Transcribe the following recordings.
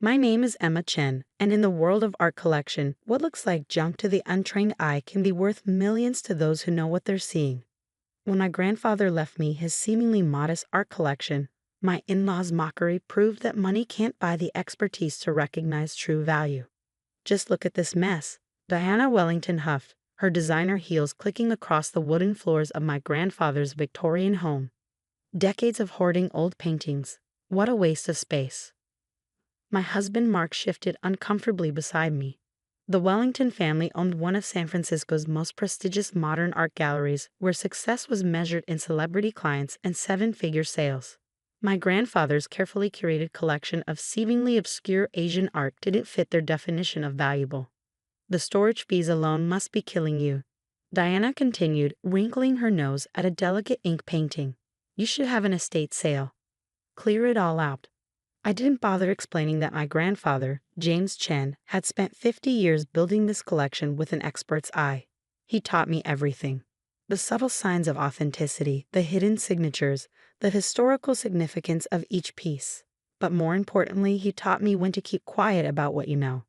My name is Emma Chen, and in the world of art collection, what looks like junk to the untrained eye can be worth millions to those who know what they're seeing. When my grandfather left me his seemingly modest art collection, my in-laws' mockery proved that money can't buy the expertise to recognize true value. Just look at this mess, Diana Wellington huffed, her designer heels clicking across the wooden floors of my grandfather's Victorian home. Decades of hoarding old paintings. What a waste of space. My husband Mark shifted uncomfortably beside me. The Wellington family owned one of San Francisco's most prestigious modern art galleries, where success was measured in celebrity clients and seven-figure sales. My grandfather's carefully curated collection of seemingly obscure Asian art didn't fit their definition of valuable. The storage fees alone must be killing you. Diana continued, wrinkling her nose at a delicate ink painting. You should have an estate sale. Clear it all out. I didn't bother explaining that my grandfather, James Chen, had spent 50 years building this collection with an expert's eye. He taught me everything. The subtle signs of authenticity, the hidden signatures, the historical significance of each piece. But more importantly, he taught me when to keep quiet about what you know.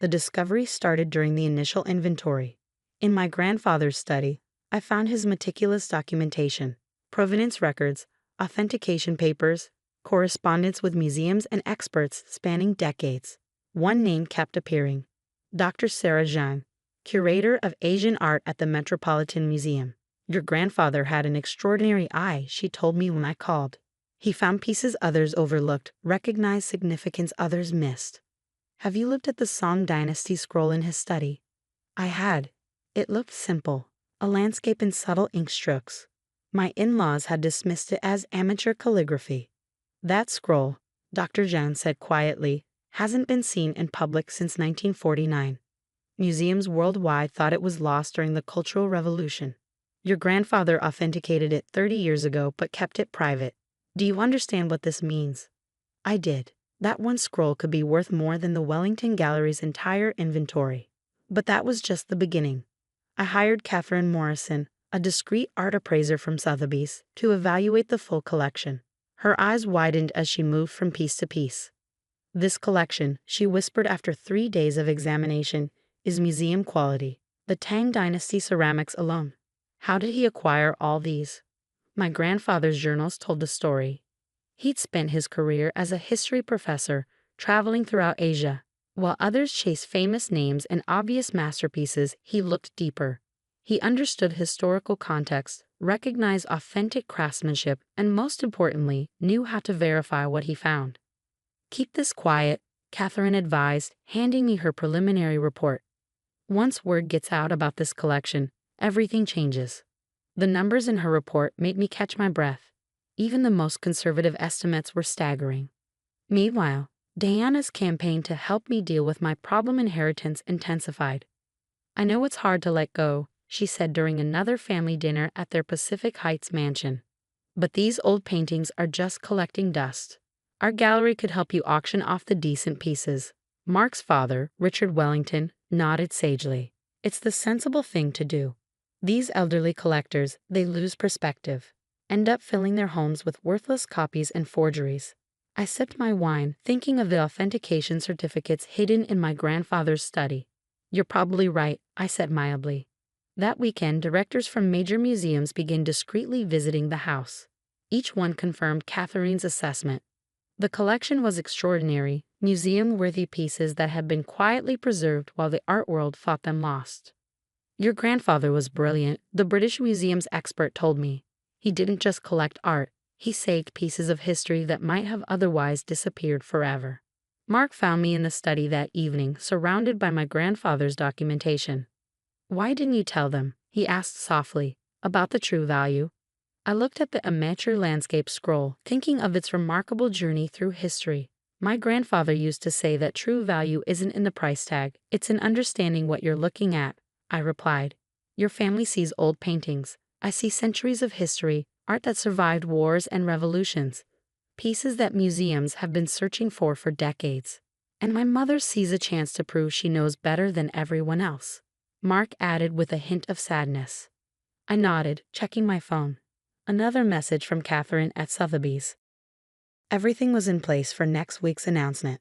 The discovery started during the initial inventory. In my grandfather's study, I found his meticulous documentation, provenance records, authentication papers, correspondence with museums and experts spanning decades. One name kept appearing: Dr. Sarah Zhang, curator of Asian art at the Metropolitan Museum. Your grandfather had an extraordinary eye, she told me when I called. He found pieces others overlooked, recognized significance others missed. Have you looked at the Song Dynasty scroll in his study? I had. It looked simple, a landscape in subtle ink strokes. My in-laws had dismissed it as amateur calligraphy. That scroll, Dr. Zhang said quietly, hasn't been seen in public since 1949. Museums worldwide thought it was lost during the Cultural Revolution. Your grandfather authenticated it 30 years ago but kept it private. Do you understand what this means? I did. That one scroll could be worth more than the Wellington Gallery's entire inventory. But that was just the beginning. I hired Catherine Morrison, a discreet art appraiser from Sotheby's, to evaluate the full collection. Her eyes widened as she moved from piece to piece. This collection, she whispered after 3 days of examination, is museum quality. The Tang Dynasty ceramics alone. How did he acquire all these? My grandfather's journals told the story. He'd spent his career as a history professor, traveling throughout Asia. While others chased famous names and obvious masterpieces, he looked deeper. He understood historical context, recognized authentic craftsmanship, and most importantly, knew how to verify what he found. Keep this quiet, Catherine advised, handing me her preliminary report. Once word gets out about this collection, everything changes. The numbers in her report made me catch my breath. Even the most conservative estimates were staggering. Meanwhile, Diana's campaign to help me deal with my problem inheritance intensified. I know it's hard to let go, she said during another family dinner at their Pacific Heights mansion. But these old paintings are just collecting dust. Our gallery could help you auction off the decent pieces. Mark's father, Richard Wellington, nodded sagely. It's the sensible thing to do. These elderly collectors, they lose perspective, end up filling their homes with worthless copies and forgeries. I sipped my wine, thinking of the authentication certificates hidden in my grandfather's study. You're probably right, I said mildly. That weekend, directors from major museums began discreetly visiting the house. Each one confirmed Catherine's assessment. The collection was extraordinary, museum-worthy pieces that had been quietly preserved while the art world thought them lost. Your grandfather was brilliant, the British Museum's expert told me. He didn't just collect art, he saved pieces of history that might have otherwise disappeared forever. Mark found me in the study that evening, surrounded by my grandfather's documentation. Why didn't you tell them, he asked softly, about the true value? I looked at the amateur landscape scroll, thinking of its remarkable journey through history. My grandfather used to say that true value isn't in the price tag, it's in understanding what you're looking at, I replied. Your family sees old paintings. I see centuries of history, art that survived wars and revolutions, pieces that museums have been searching for decades. And my mother sees a chance to prove she knows better than everyone else. Mark added with a hint of sadness. I nodded, checking my phone. Another message from Catherine at Sotheby's. Everything was in place for next week's announcement.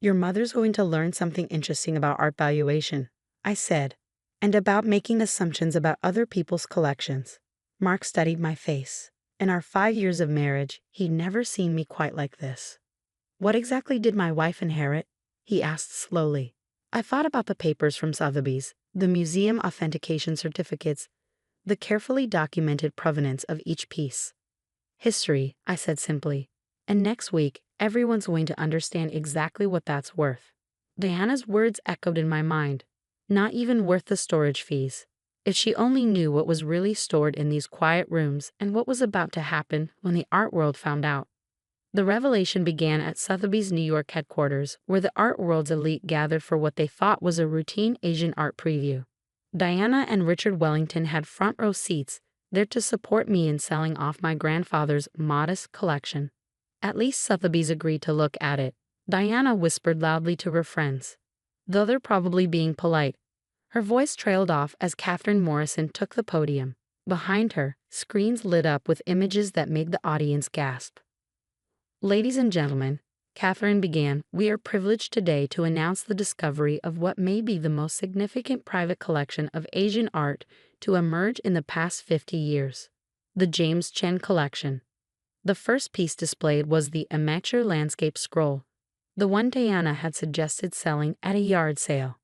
Your mother's going to learn something interesting about art valuation, I said, and about making assumptions about other people's collections. Mark studied my face. In our 5 years of marriage, he'd never seen me quite like this. What exactly did my wife inherit? He asked slowly. I thought about the papers from Sotheby's, the museum authentication certificates, the carefully documented provenance of each piece. History, I said simply. And next week, everyone's going to understand exactly what that's worth. Diana's words echoed in my mind. Not even worth the storage fees. If she only knew what was really stored in these quiet rooms and what was about to happen when the art world found out. The revelation began at Sotheby's New York headquarters, where the art world's elite gathered for what they thought was a routine Asian art preview. Diana and Richard Wellington had front row seats, there to support me in selling off my grandfather's modest collection. At least Sotheby's agreed to look at it, Diana whispered loudly to her friends. Though they're probably being polite. Her voice trailed off as Catherine Morrison took the podium. Behind her, screens lit up with images that made the audience gasp. Ladies and gentlemen, Catherine began, we are privileged today to announce the discovery of what may be the most significant private collection of Asian art to emerge in the past 50 years. The James Chen Collection. The first piece displayed was the amateur landscape scroll, the one Diana had suggested selling at a yard sale.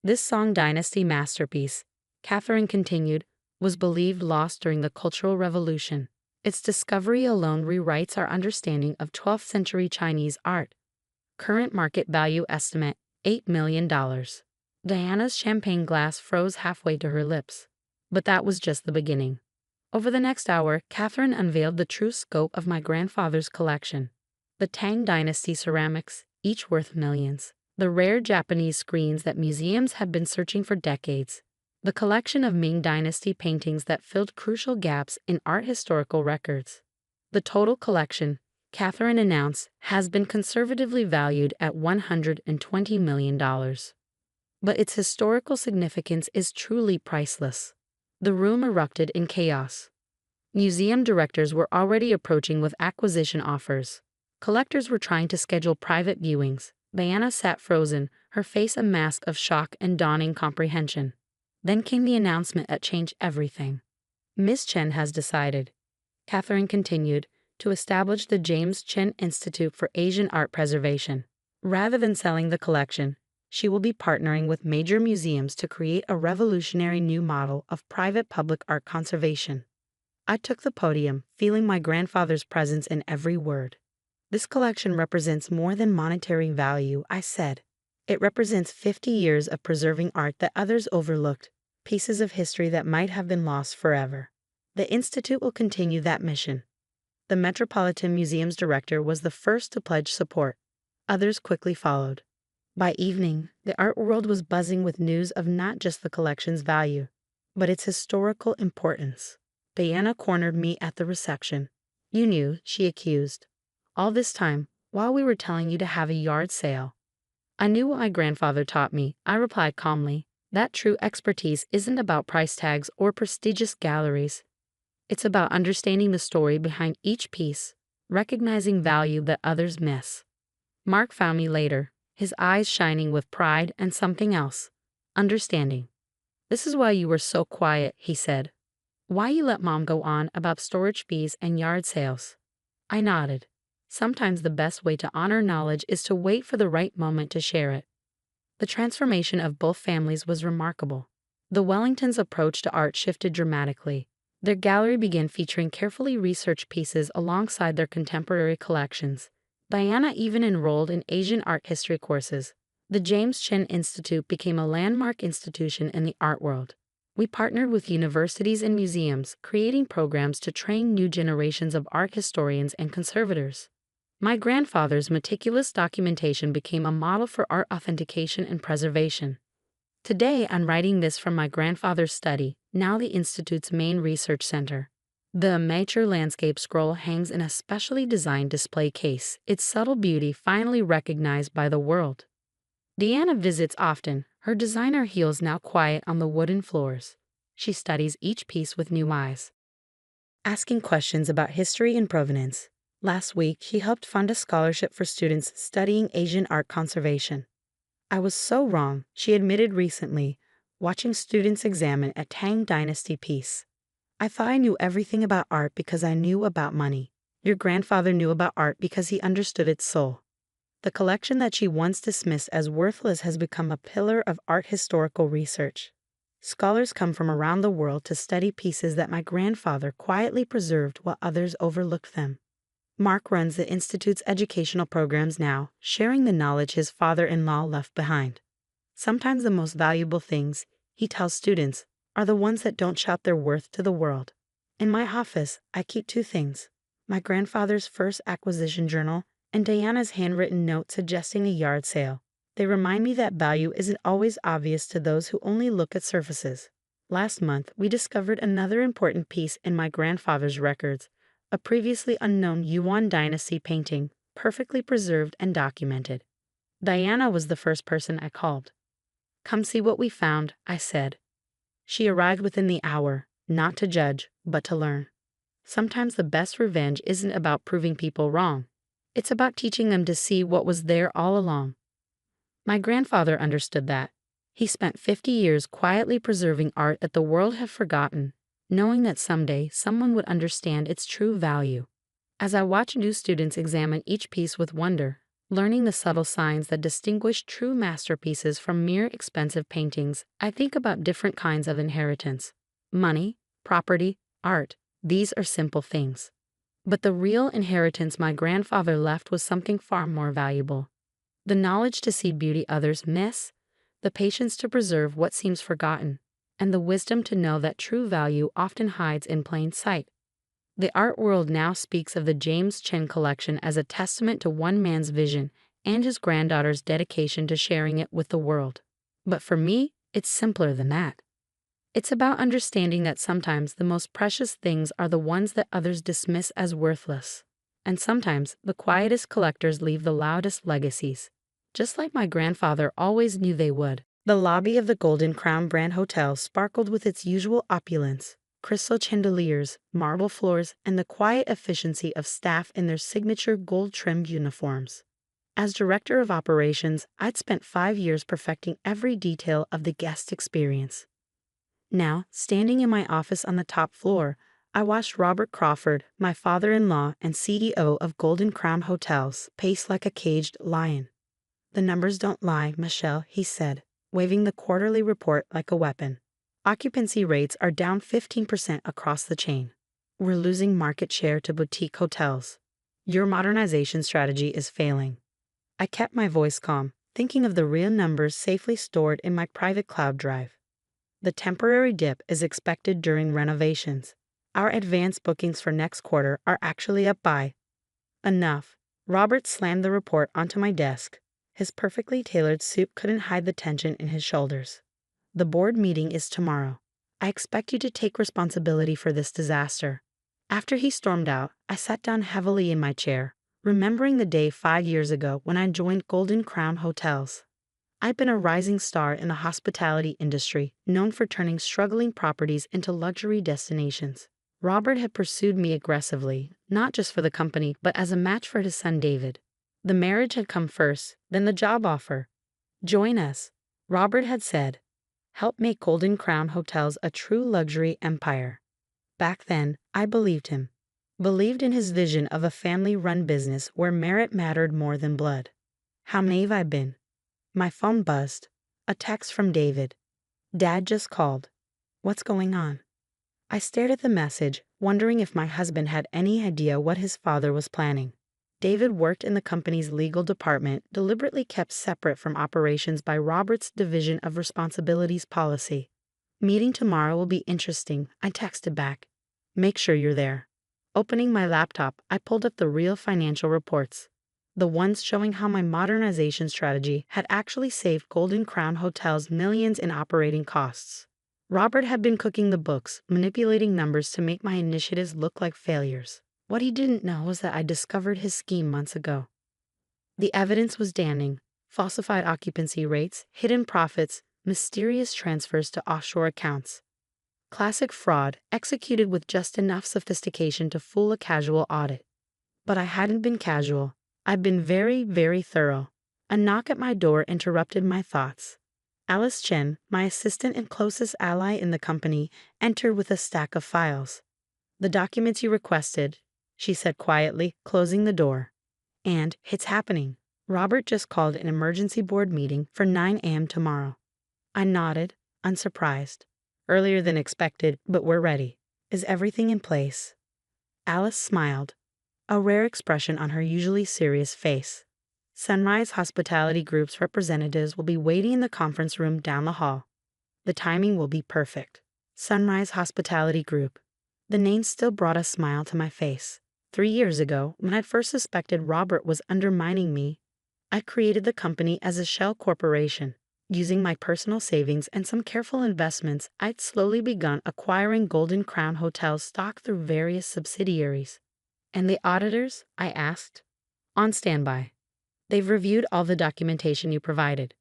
This Song Dynasty masterpiece, Catherine continued, was believed lost during the Cultural Revolution. Its discovery alone rewrites our understanding of 12th century Chinese art. Current market value estimate, $8 million. Diana's champagne glass froze halfway to her lips. But that was just the beginning. Over the next hour, Catherine unveiled the true scope of my grandfather's collection. The Tang Dynasty ceramics, each worth millions. The rare Japanese screens that museums had been searching for decades. The collection of Ming Dynasty paintings that filled crucial gaps in art historical records. The total collection, Catherine announced, has been conservatively valued at $120 million. But its historical significance is truly priceless. The room erupted in chaos. Museum directors were already approaching with acquisition offers. Collectors were trying to schedule private viewings. Diana sat frozen, her face a mask of shock and dawning comprehension. Then came the announcement that changed everything. Miss Chen has decided, Catherine continued, to establish the James Chen Institute for Asian Art Preservation. Rather than selling the collection, she will be partnering with major museums to create a revolutionary new model of private public art conservation. I took the podium, feeling my grandfather's presence in every word. This collection represents more than monetary value, I said. It represents 50 years of preserving art that others overlooked, pieces of history that might have been lost forever. The Institute will continue that mission. The Metropolitan Museum's director was the first to pledge support. Others quickly followed. By evening, the art world was buzzing with news of not just the collection's value, but its historical importance. Diana cornered me at the reception. You knew, she accused. All this time, while we were telling you to have a yard sale. I knew what my grandfather taught me, I replied calmly. That true expertise isn't about price tags or prestigious galleries. It's about understanding the story behind each piece, recognizing value that others miss. Mark found me later, his eyes shining with pride and something else, understanding. This is why you were so quiet, he said. Why you let Mom go on about storage fees and yard sales. I nodded. Sometimes the best way to honor knowledge is to wait for the right moment to share it. The transformation of both families was remarkable. The Wellingtons' approach to art shifted dramatically. Their gallery began featuring carefully researched pieces alongside their contemporary collections. Diana even enrolled in Asian art history courses. The James Chen Institute became a landmark institution in the art world. We partnered with universities and museums, creating programs to train new generations of art historians and conservators. My grandfather's meticulous documentation became a model for art authentication and preservation. Today, I'm writing this from my grandfather's study, now the Institute's main research center. The amateur landscape scroll hangs in a specially designed display case, its subtle beauty finally recognized by the world. Diana visits often, her designer heels now quiet on the wooden floors. She studies each piece with new eyes, asking questions about history and provenance. Last week, he helped fund a scholarship for students studying Asian art conservation. I was so wrong, she admitted recently, watching students examine a Tang Dynasty piece. I thought I knew everything about art because I knew about money. Your grandfather knew about art because he understood its soul. The collection that she once dismissed as worthless has become a pillar of art historical research. Scholars come from around the world to study pieces that my grandfather quietly preserved while others overlooked them. Mark runs the Institute's educational programs now, sharing the knowledge his father-in-law left behind. Sometimes the most valuable things, he tells students, are the ones that don't shout their worth to the world. In my office, I keep two things: my grandfather's first acquisition journal and Diana's handwritten note suggesting a yard sale. They remind me that value isn't always obvious to those who only look at surfaces. Last month, we discovered another important piece in my grandfather's records, a previously unknown Yuan dynasty painting, perfectly preserved and documented. Diana was the first person I called. "Come see what we found," I said. She arrived within the hour, not to judge, but to learn. Sometimes the best revenge isn't about proving people wrong. It's about teaching them to see what was there all along. My grandfather understood that. He spent 50 years quietly preserving art that the world had forgotten, knowing that someday someone would understand its true value. As I watch new students examine each piece with wonder, learning the subtle signs that distinguish true masterpieces from mere expensive paintings, I think about different kinds of inheritance. Money, property, art, these are simple things. But the real inheritance my grandfather left was something far more valuable. The knowledge to see beauty others miss, the patience to preserve what seems forgotten, and the wisdom to know that true value often hides in plain sight. The art world now speaks of the James Chen collection as a testament to one man's vision and his granddaughter's dedication to sharing it with the world. But for me, it's simpler than that. It's about understanding that sometimes the most precious things are the ones that others dismiss as worthless. And sometimes the quietest collectors leave the loudest legacies, just like my grandfather always knew they would. The lobby of the Golden Crown brand hotel sparkled with its usual opulence: crystal chandeliers, marble floors, and the quiet efficiency of staff in their signature gold-trimmed uniforms. As director of operations, I'd spent 5 years perfecting every detail of the guest experience. Now, standing in my office on the top floor, I watched Robert Crawford, my father-in-law and CEO of Golden Crown Hotels, pace like a caged lion. "The numbers don't lie, Michelle," he said, waving the quarterly report like a weapon. "Occupancy rates are down 15% across the chain. We're losing market share to boutique hotels. Your modernization strategy is failing." I kept my voice calm, thinking of the real numbers safely stored in my private cloud drive. The temporary dip is expected during renovations. Our advance bookings for next quarter are actually up by. Enough. Robert slammed the report onto my desk. His perfectly tailored suit couldn't hide the tension in his shoulders. "The board meeting is tomorrow. I expect you to take responsibility for this disaster." After he stormed out, I sat down heavily in my chair, remembering the day 5 years ago when I joined Golden Crown Hotels. I'd been a rising star in the hospitality industry, known for turning struggling properties into luxury destinations. Robert had pursued me aggressively, not just for the company, but as a match for his son David. The marriage had come first, then the job offer. "Join us," Robert had said. "Help make Golden Crown Hotels a true luxury empire." Back then, I believed him. Believed in his vision of a family-run business where merit mattered more than blood. How naive I'd been. My phone buzzed. A text from David. "Dad just called. What's going on?" I stared at the message, wondering if my husband had any idea what his father was planning. David worked in the company's legal department, deliberately kept separate from operations by Robert's Division of Responsibilities policy. "Meeting tomorrow will be interesting," I texted back. "Make sure you're there." Opening my laptop, I pulled up the real financial reports. The ones showing how my modernization strategy had actually saved Golden Crown Hotels millions in operating costs. Robert had been cooking the books, manipulating numbers to make my initiatives look like failures. What he didn't know was that I discovered his scheme months ago. The evidence was damning: falsified occupancy rates, hidden profits, mysterious transfers to offshore accounts. Classic fraud, executed with just enough sophistication to fool a casual audit. But I hadn't been casual. I'd been very, very thorough. A knock at my door interrupted my thoughts. Alice Chen, my assistant and closest ally in the company, entered with a stack of files. "The documents you requested," she said quietly, closing the door. "And it's happening. Robert just called an emergency board meeting for 9 a.m. tomorrow." I nodded, unsurprised. "Earlier than expected, but we're ready. Is everything in place?" Alice smiled, a rare expression on her usually serious face. "Sunrise Hospitality Group's representatives will be waiting in the conference room down the hall. The timing will be perfect." Sunrise Hospitality Group. The name still brought a smile to my face. 3 years ago, when I'd first suspected Robert was undermining me, I created the company as a shell corporation. Using my personal savings and some careful investments, I'd slowly begun acquiring Golden Crown Hotel's stock through various subsidiaries. "And the auditors?" I asked. "On standby. They've reviewed all the documentation you provided.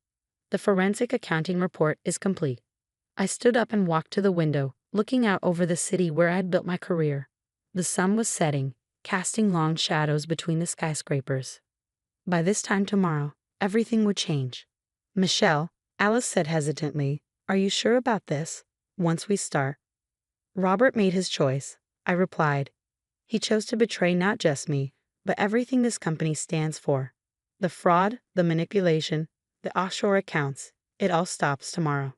The forensic accounting report is complete." I stood up and walked to the window, looking out over the city where I'd built my career. The sun was setting, casting long shadows between the skyscrapers. By this time tomorrow, everything would change. "Michelle," Alice said hesitantly, "are you sure about this? Once we start." "Robert made his choice," I replied. "He chose to betray not just me, but everything this company stands for. The fraud, the manipulation, the offshore accounts, it all stops tomorrow."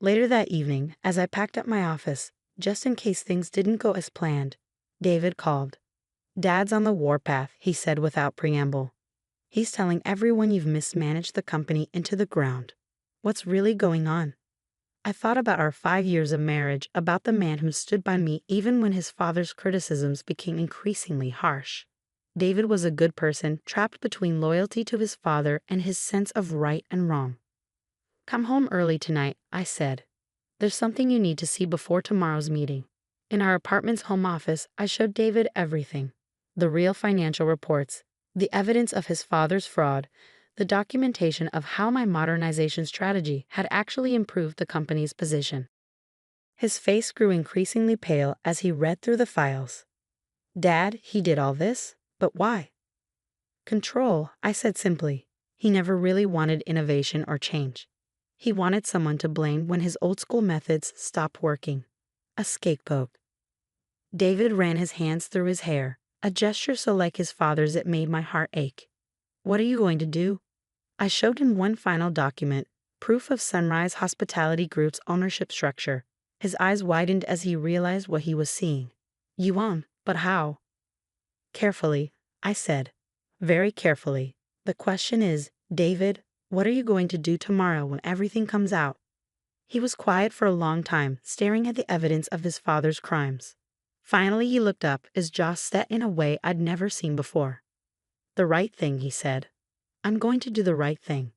Later that evening, as I packed up my office, just in case things didn't go as planned, David called. "Dad's on the warpath," he said without preamble. "He's telling everyone you've mismanaged the company into the ground. What's really going on?" I thought about our 5 years of marriage, about the man who stood by me even when his father's criticisms became increasingly harsh. David was a good person, trapped between loyalty to his father and his sense of right and wrong. "Come home early tonight," I said. "There's something you need to see before tomorrow's meeting." In our apartment's home office, I showed David everything. The real financial reports, the evidence of his father's fraud, the documentation of how my modernization strategy had actually improved the company's position. His face grew increasingly pale as he read through the files. "Dad, he did all this? But why?" "Control," I said simply. He never really wanted innovation or change. He wanted someone to blame when his old-school methods stopped working. A scapegoat. David ran his hands through his hair, a gesture so like his father's it made my heart ache. "What are you going to do?" I showed him one final document, proof of Sunrise Hospitality Group's ownership structure. His eyes widened as he realized what he was seeing. "Yuan, but how?" "Carefully," I said. "Very carefully. The question is, David, what are you going to do tomorrow when everything comes out?" He was quiet for a long time, staring at the evidence of his father's crimes. Finally he looked up, his jaw set in a way I'd never seen before. "The right thing," he said. "I'm going to do the right thing."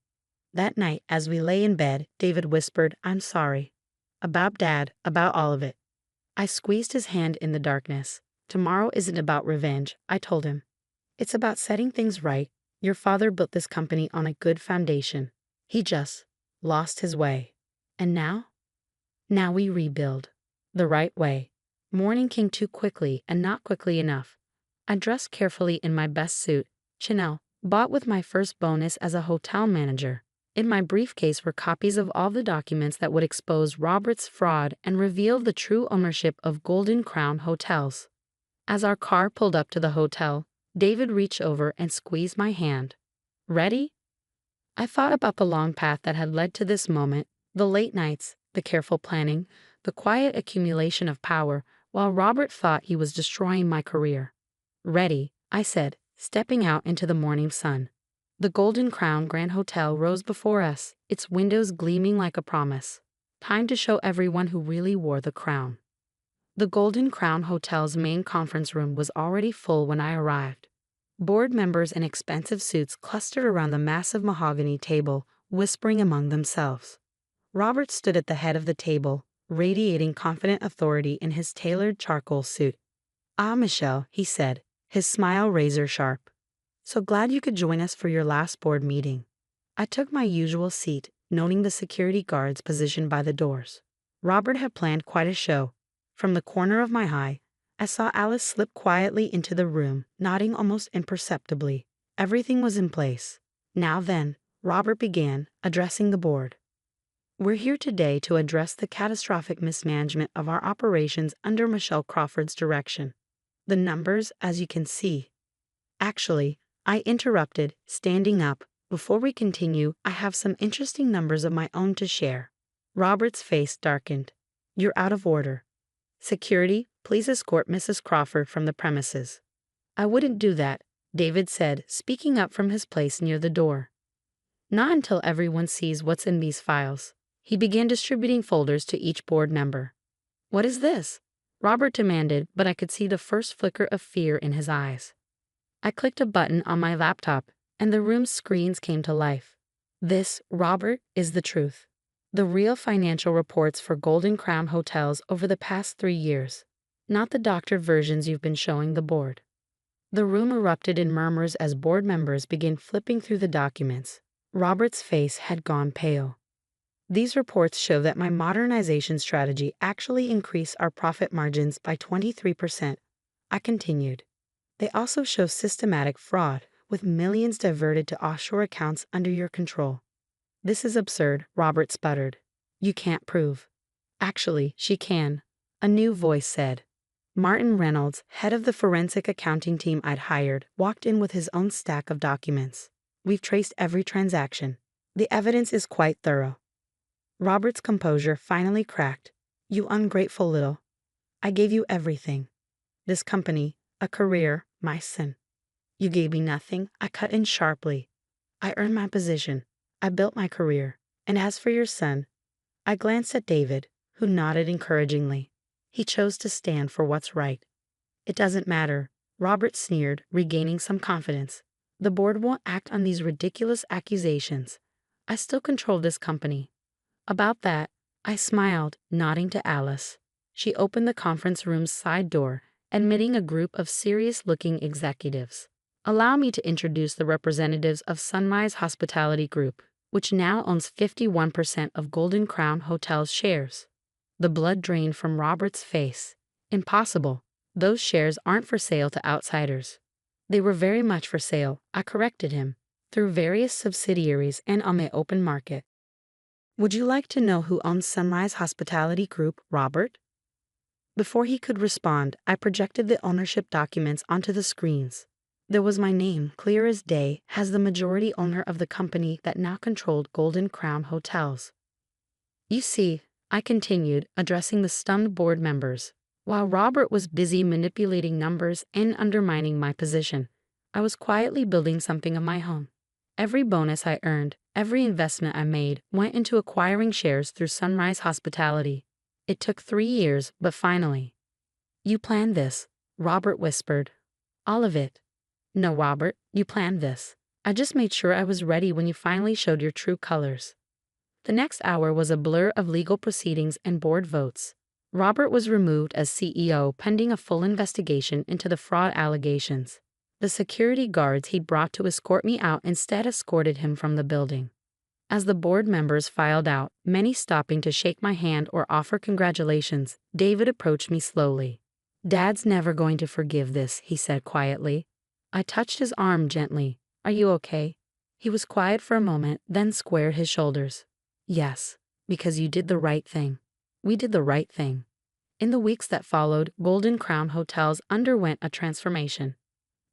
That night, as we lay in bed, David whispered, "I'm sorry. About Dad, about all of it." I squeezed his hand in the darkness. "Tomorrow isn't about revenge," I told him. "It's about setting things right. Your father built this company on a good foundation. He just lost his way. And now? Now we rebuild. The right way." Morning came too quickly and not quickly enough. I dressed carefully in my best suit, Chanel, bought with my first bonus as a hotel manager. In my briefcase were copies of all the documents that would expose Robert's fraud and reveal the true ownership of Golden Crown Hotels. As our car pulled up to the hotel, David reached over and squeezed my hand. "Ready?" I thought about the long path that had led to this moment, the late nights, the careful planning, the quiet accumulation of power, while Robert thought he was destroying my career. "Ready," I said, stepping out into the morning sun. The Golden Crown Grand Hotel rose before us, its windows gleaming like a promise. Time to show everyone who really wore the crown. The Golden Crown Hotel's main conference room was already full when I arrived. Board members in expensive suits clustered around the massive mahogany table, whispering among themselves. Robert stood at the head of the table, radiating confident authority in his tailored charcoal suit. "Ah, Michelle," he said, his smile razor-sharp. "So glad you could join us for your last board meeting." I took my usual seat, noting the security guards positioned by the doors. Robert had planned quite a show. From the corner of my eye, I saw Alice slip quietly into the room, nodding almost imperceptibly. Everything was in place. Now then, Robert began, addressing the board. We're here today to address the catastrophic mismanagement of our operations under Michelle Crawford's direction. The numbers, as you can see. Actually, I interrupted, standing up. Before we continue, I have some interesting numbers of my own to share. Robert's face darkened. You're out of order. Security, please escort Mrs. Crawford from the premises. I wouldn't do that, David said, speaking up from his place near the door. Not until everyone sees what's in these files. He began distributing folders to each board member. What is this? Robert demanded, but I could see the first flicker of fear in his eyes. I clicked a button on my laptop, and the room's screens came to life. This, Robert, is the truth. The real financial reports for Golden Crown Hotels over the past 3 years. Not the doctored versions you've been showing the board. The room erupted in murmurs as board members began flipping through the documents. Robert's face had gone pale. These reports show that my modernization strategy actually increased our profit margins by 23%. I continued. They also show systematic fraud, with millions diverted to offshore accounts under your control. This is absurd, Robert sputtered. You can't prove. Actually, she can, a new voice said. Martin Reynolds, head of the forensic accounting team I'd hired, walked in with his own stack of documents. We've traced every transaction. The evidence is quite thorough. Robert's composure finally cracked. You ungrateful little. I gave you everything. This company, a career, my son. You gave me nothing, I cut in sharply. I earned my position. I built my career. And as for your son, I glanced at David, who nodded encouragingly. He chose to stand for what's right. It doesn't matter, Robert sneered, regaining some confidence. The board won't act on these ridiculous accusations. I still control this company. About that, I smiled, nodding to Alice. She opened the conference room's side door, admitting a group of serious-looking executives. Allow me to introduce the representatives of Sunrise Hospitality Group, which now owns 51% of Golden Crown Hotels shares. The blood drained from Robert's face. Impossible. Those shares aren't for sale to outsiders. They were very much for sale, I corrected him, through various subsidiaries and on the open market. Would you like to know who owns Sunrise Hospitality Group, Robert? Before he could respond, I projected the ownership documents onto the screens. There was my name, clear as day, as the majority owner of the company that now controlled Golden Crown Hotels. You see, I continued, addressing the stunned board members. While Robert was busy manipulating numbers and undermining my position, I was quietly building something of my own. Every bonus I earned, every investment I made, went into acquiring shares through Sunrise Hospitality. It took 3 years, but finally. You planned this, Robert whispered. All of it. No, Robert, you planned this. I just made sure I was ready when you finally showed your true colors. The next hour was a blur of legal proceedings and board votes. Robert was removed as CEO pending a full investigation into the fraud allegations. The security guards he'd brought to escort me out instead escorted him from the building. As the board members filed out, many stopping to shake my hand or offer congratulations, David approached me slowly. Dad's never going to forgive this, he said quietly. I touched his arm gently. Are you okay? He was quiet for a moment, then squared his shoulders. Yes, because you did the right thing. We did the right thing. In the weeks that followed, Golden Crown Hotels underwent a transformation.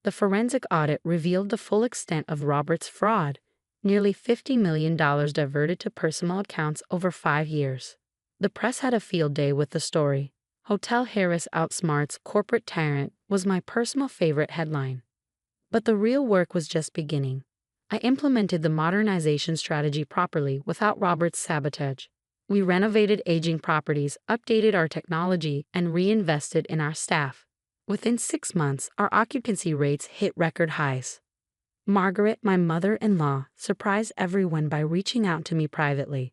The forensic audit revealed the full extent of Robert's fraud, nearly $50 million diverted to personal accounts over 5 years. The press had a field day with the story. Hotel Harris outsmarts corporate tyrant was my personal favorite headline. But the real work was just beginning. I implemented the modernization strategy properly without Robert's sabotage. We renovated aging properties, updated our technology, and reinvested in our staff. Within 6 months, our occupancy rates hit record highs. Margaret, my mother-in-law, surprised everyone by reaching out to me privately.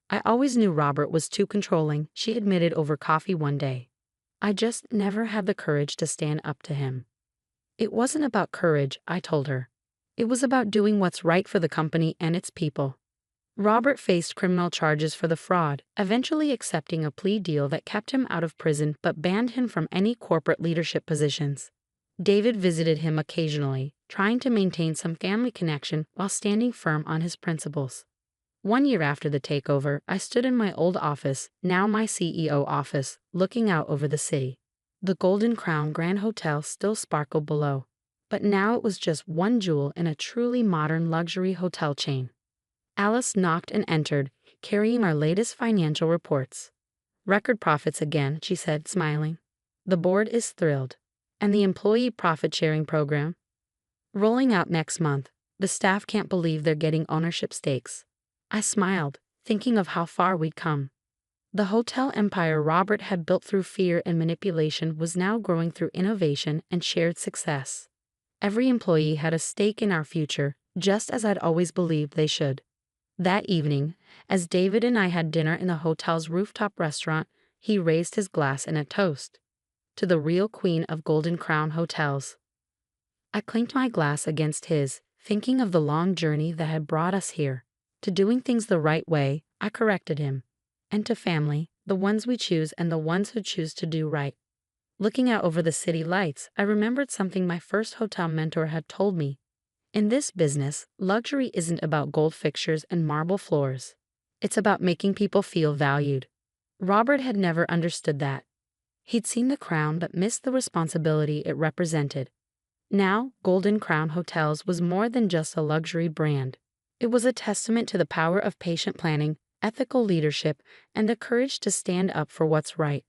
I always knew Robert was too controlling, she admitted over coffee one day. I just never had the courage to stand up to him. It wasn't about courage, I told her. It was about doing what's right for the company and its people. Robert faced criminal charges for the fraud, eventually accepting a plea deal that kept him out of prison but banned him from any corporate leadership positions. David visited him occasionally, trying to maintain some family connection while standing firm on his principles. 1 year after the takeover, I stood in my old office, now my CEO office, looking out over the city. The Golden Crown Grand Hotel still sparkled below, but now it was just one jewel in a truly modern luxury hotel chain. Alice knocked and entered, carrying our latest financial reports. "Record profits again," she said, smiling. "The board is thrilled. And the employee profit-sharing program? Rolling out next month. The staff can't believe they're getting ownership stakes." I smiled, thinking of how far we'd come. The hotel empire Robert had built through fear and manipulation was now growing through innovation and shared success. Every employee had a stake in our future, just as I'd always believed they should. That evening, as David and I had dinner in the hotel's rooftop restaurant, he raised his glass in a toast. "To the real queen of Golden Crown hotels." I clinked my glass against his, thinking of the long journey that had brought us here. "To doing things the right way," I corrected him. "And to family, the ones we choose and the ones who choose to do right." Looking out over the city lights, I remembered something my first hotel mentor had told me. In this business, luxury isn't about gold fixtures and marble floors. It's about making people feel valued. Robert had never understood that. He'd seen the crown but missed the responsibility it represented. Now, Golden Crown Hotels was more than just a luxury brand. It was a testament to the power of patient planning, ethical leadership, and the courage to stand up for what's right.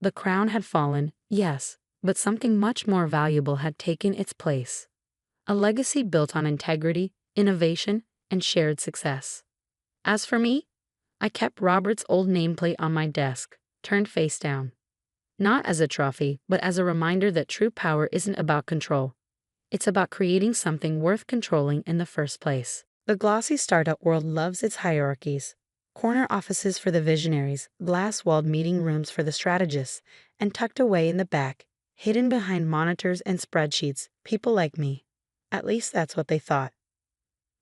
The crown had fallen, yes, but something much more valuable had taken its place. A legacy built on integrity, innovation, and shared success. As for me, I kept Robert's old nameplate on my desk, turned face down. Not as a trophy, but as a reminder that true power isn't about control. It's about creating something worth controlling in the first place. The glossy startup world loves its hierarchies. Corner offices for the visionaries, glass-walled meeting rooms for the strategists, and tucked away in the back, hidden behind monitors and spreadsheets, people like me. At least that's what they thought.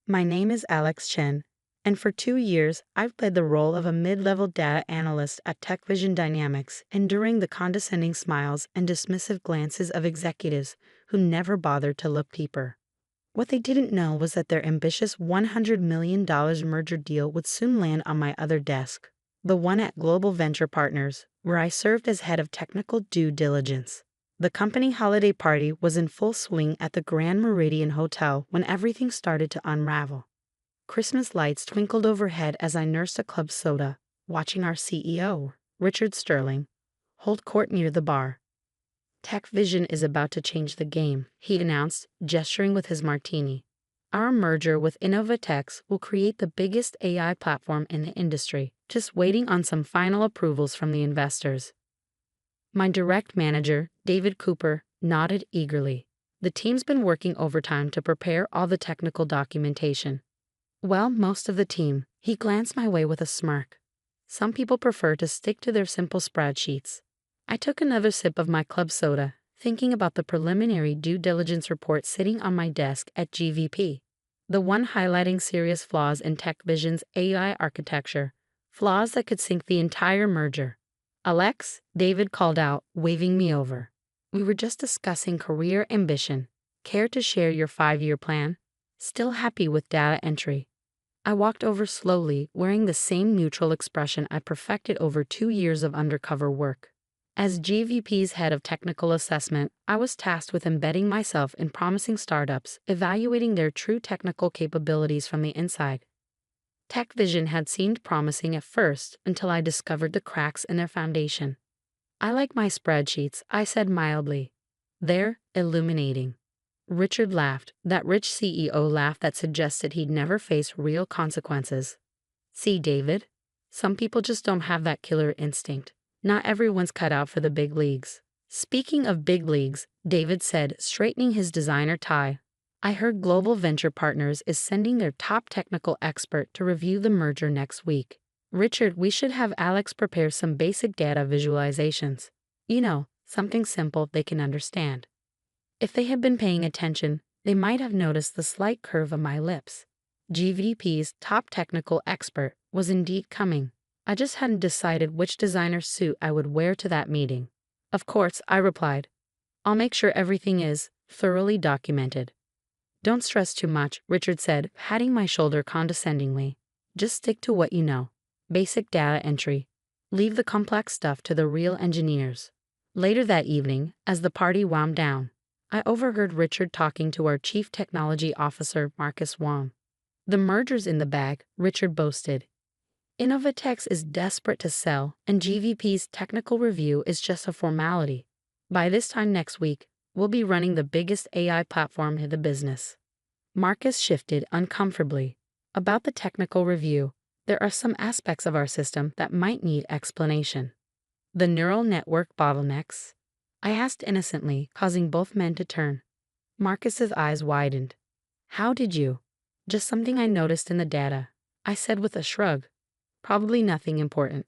My name is Alex Chen, and for 2 years I've played the role of a mid-level data analyst at TechVision Dynamics, enduring the condescending smiles and dismissive glances of executives who never bothered to look deeper. What they didn't know was that their ambitious $100 million merger deal would soon land on my other desk, the one at Global Venture Partners, where I served as head of technical due diligence. The company holiday party was in full swing at the Grand Meridian Hotel when everything started to unravel. Christmas lights twinkled overhead as I nursed a club soda, watching our CEO, Richard Sterling, hold court near the bar. "TechVision is about to change the game," he announced, gesturing with his martini. "Our merger with Innovatex will create the biggest AI platform in the industry, just waiting on some final approvals from the investors." My direct manager, David Cooper, nodded eagerly. "The team's been working overtime to prepare all the technical documentation." "Well, most of the team." He glanced my way with a smirk. "Some people prefer to stick to their simple spreadsheets." I took another sip of my club soda, thinking about the preliminary due diligence report sitting on my desk at GVP. The one highlighting serious flaws in TechVision's AI architecture, flaws that could sink the entire merger. "Alex," David called out, waving me over. "We were just discussing career ambition. Care to share your 5-year plan? Still happy with data entry?" I walked over slowly, wearing the same neutral expression I perfected over 2 years of undercover work. As GVP's head of technical assessment, I was tasked with embedding myself in promising startups, evaluating their true technical capabilities from the inside. TechVision had seemed promising at first until I discovered the cracks in their foundation. "I like my spreadsheets," I said mildly. "They're illuminating." Richard laughed, that rich CEO laugh that suggested he'd never face real consequences. "See, David? Some people just don't have that killer instinct. Not everyone's cut out for the big leagues." "Speaking of big leagues," David said, straightening his designer tie, "I heard Global Venture Partners is sending their top technical expert to review the merger next week. Richard, we should have Alex prepare some basic data visualizations. Something simple they can understand." If they had been paying attention, they might have noticed the slight curve of my lips. GVP's top technical expert was indeed coming. I just hadn't decided which designer suit I would wear to that meeting. Of course, I replied. I'll make sure everything is thoroughly documented. Don't stress too much, Richard said, patting my shoulder condescendingly. Just stick to what you know. Basic data entry. Leave the complex stuff to the real engineers. Later that evening, as the party wound down, I overheard Richard talking to our Chief Technology Officer, Marcus Wong. The merger's in the bag, Richard boasted. Innovitex is desperate to sell, and GVP's technical review is just a formality. By this time next week, we'll be running the biggest AI platform in the business. Marcus shifted uncomfortably. About the technical review, there are some aspects of our system that might need explanation. The neural network bottlenecks? I asked innocently, causing both men to turn. Marcus's eyes widened. How did you? Just something I noticed in the data, I said with a shrug. Probably nothing important.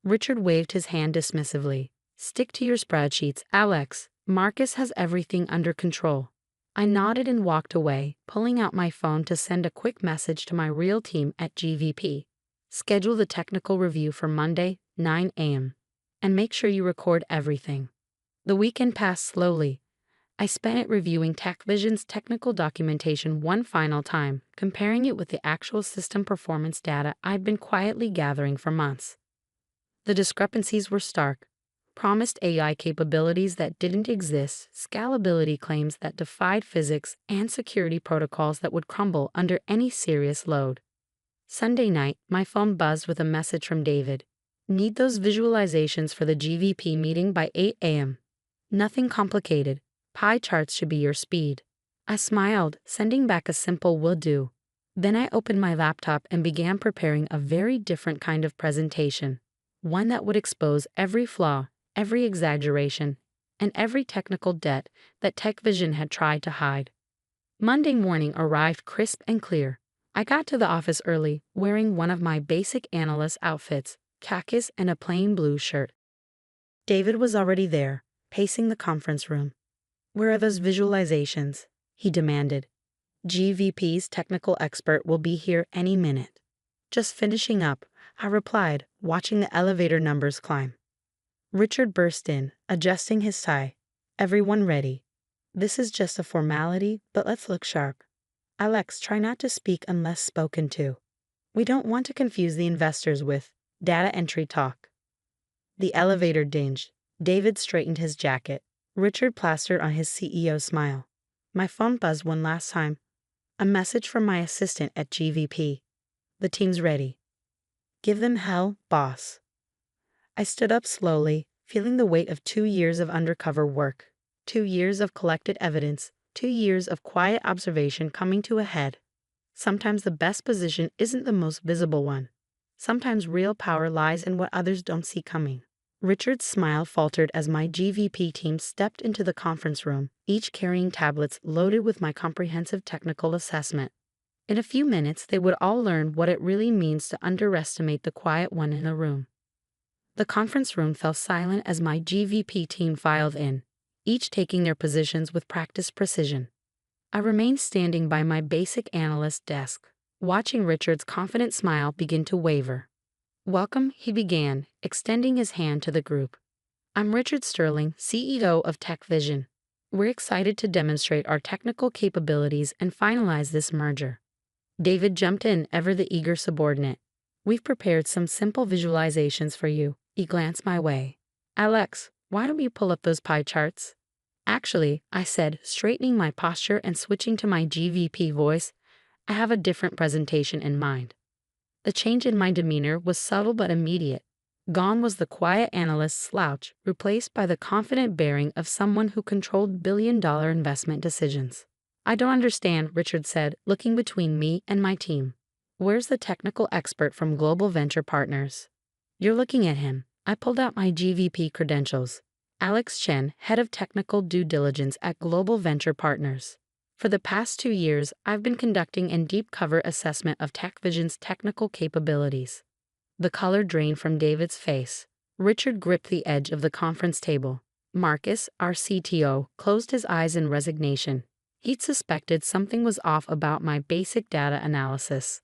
Richard waved his hand dismissively. Stick to your spreadsheets, Alex. Marcus has everything under control. I nodded and walked away, pulling out my phone to send a quick message to my real team at GVP. Schedule the technical review for Monday, 9 a.m. And make sure you record everything. The weekend passed slowly. I spent it reviewing TechVision's technical documentation one final time, comparing it with the actual system performance data I'd been quietly gathering for months. The discrepancies were stark. Promised AI capabilities that didn't exist, scalability claims that defied physics, and security protocols that would crumble under any serious load. Sunday night, my phone buzzed with a message from David. Need those visualizations for the GVP meeting by 8 a.m. Nothing complicated. Pie charts should be your speed. I smiled, sending back a simple will do. Then I opened my laptop and began preparing a very different kind of presentation. One that would expose every flaw, every exaggeration, and every technical debt that TechVision had tried to hide. Monday morning arrived crisp and clear. I got to the office early, wearing one of my basic analyst outfits, khakis and a plain blue shirt. David was already there, pacing the conference room. Where are those visualizations? He demanded. GVP's technical expert will be here any minute. Just finishing up, I replied, watching the elevator numbers climb. Richard burst in, adjusting his tie. Everyone ready. This is just a formality, but let's look sharp. Alex, try not to speak unless spoken to. We don't want to confuse the investors with data entry talk. The elevator dinged. David straightened his jacket. Richard plastered on his CEO smile. My phone buzzed one last time. A message from my assistant at GVP. The team's ready. Give them hell, boss. I stood up slowly, feeling the weight of 2 years of undercover work, 2 years of collected evidence, 2 years of quiet observation coming to a head. Sometimes the best position isn't the most visible one. Sometimes real power lies in what others don't see coming. Richard's smile faltered as my GVP team stepped into the conference room, each carrying tablets loaded with my comprehensive technical assessment. In a few minutes, they would all learn what it really means to underestimate the quiet one in the room. The conference room fell silent as my GVP team filed in, each taking their positions with practiced precision. I remained standing by my basic analyst desk, watching Richard's confident smile begin to waver. Welcome, he began, extending his hand to the group. I'm Richard Sterling, CEO of TechVision. We're excited to demonstrate our technical capabilities and finalize this merger. David jumped in, ever the eager subordinate. We've prepared some simple visualizations for you. He glanced my way. Alex, why don't you pull up those pie charts? Actually, I said, straightening my posture and switching to my GVP voice, I have a different presentation in mind. The change in my demeanor was subtle but immediate. Gone was the quiet analyst's slouch, replaced by the confident bearing of someone who controlled billion-dollar investment decisions. I don't understand, Richard said, looking between me and my team. Where's the technical expert from Global Venture Partners? You're looking at him. I pulled out my GVP credentials. Alex Chen, head of technical due diligence at Global Venture Partners. For the past 2 years, I've been conducting a deep cover assessment of TechVision's technical capabilities. The color drained from David's face. Richard gripped the edge of the conference table. Marcus, our CTO, closed his eyes in resignation. He'd suspected something was off about my basic data analysis.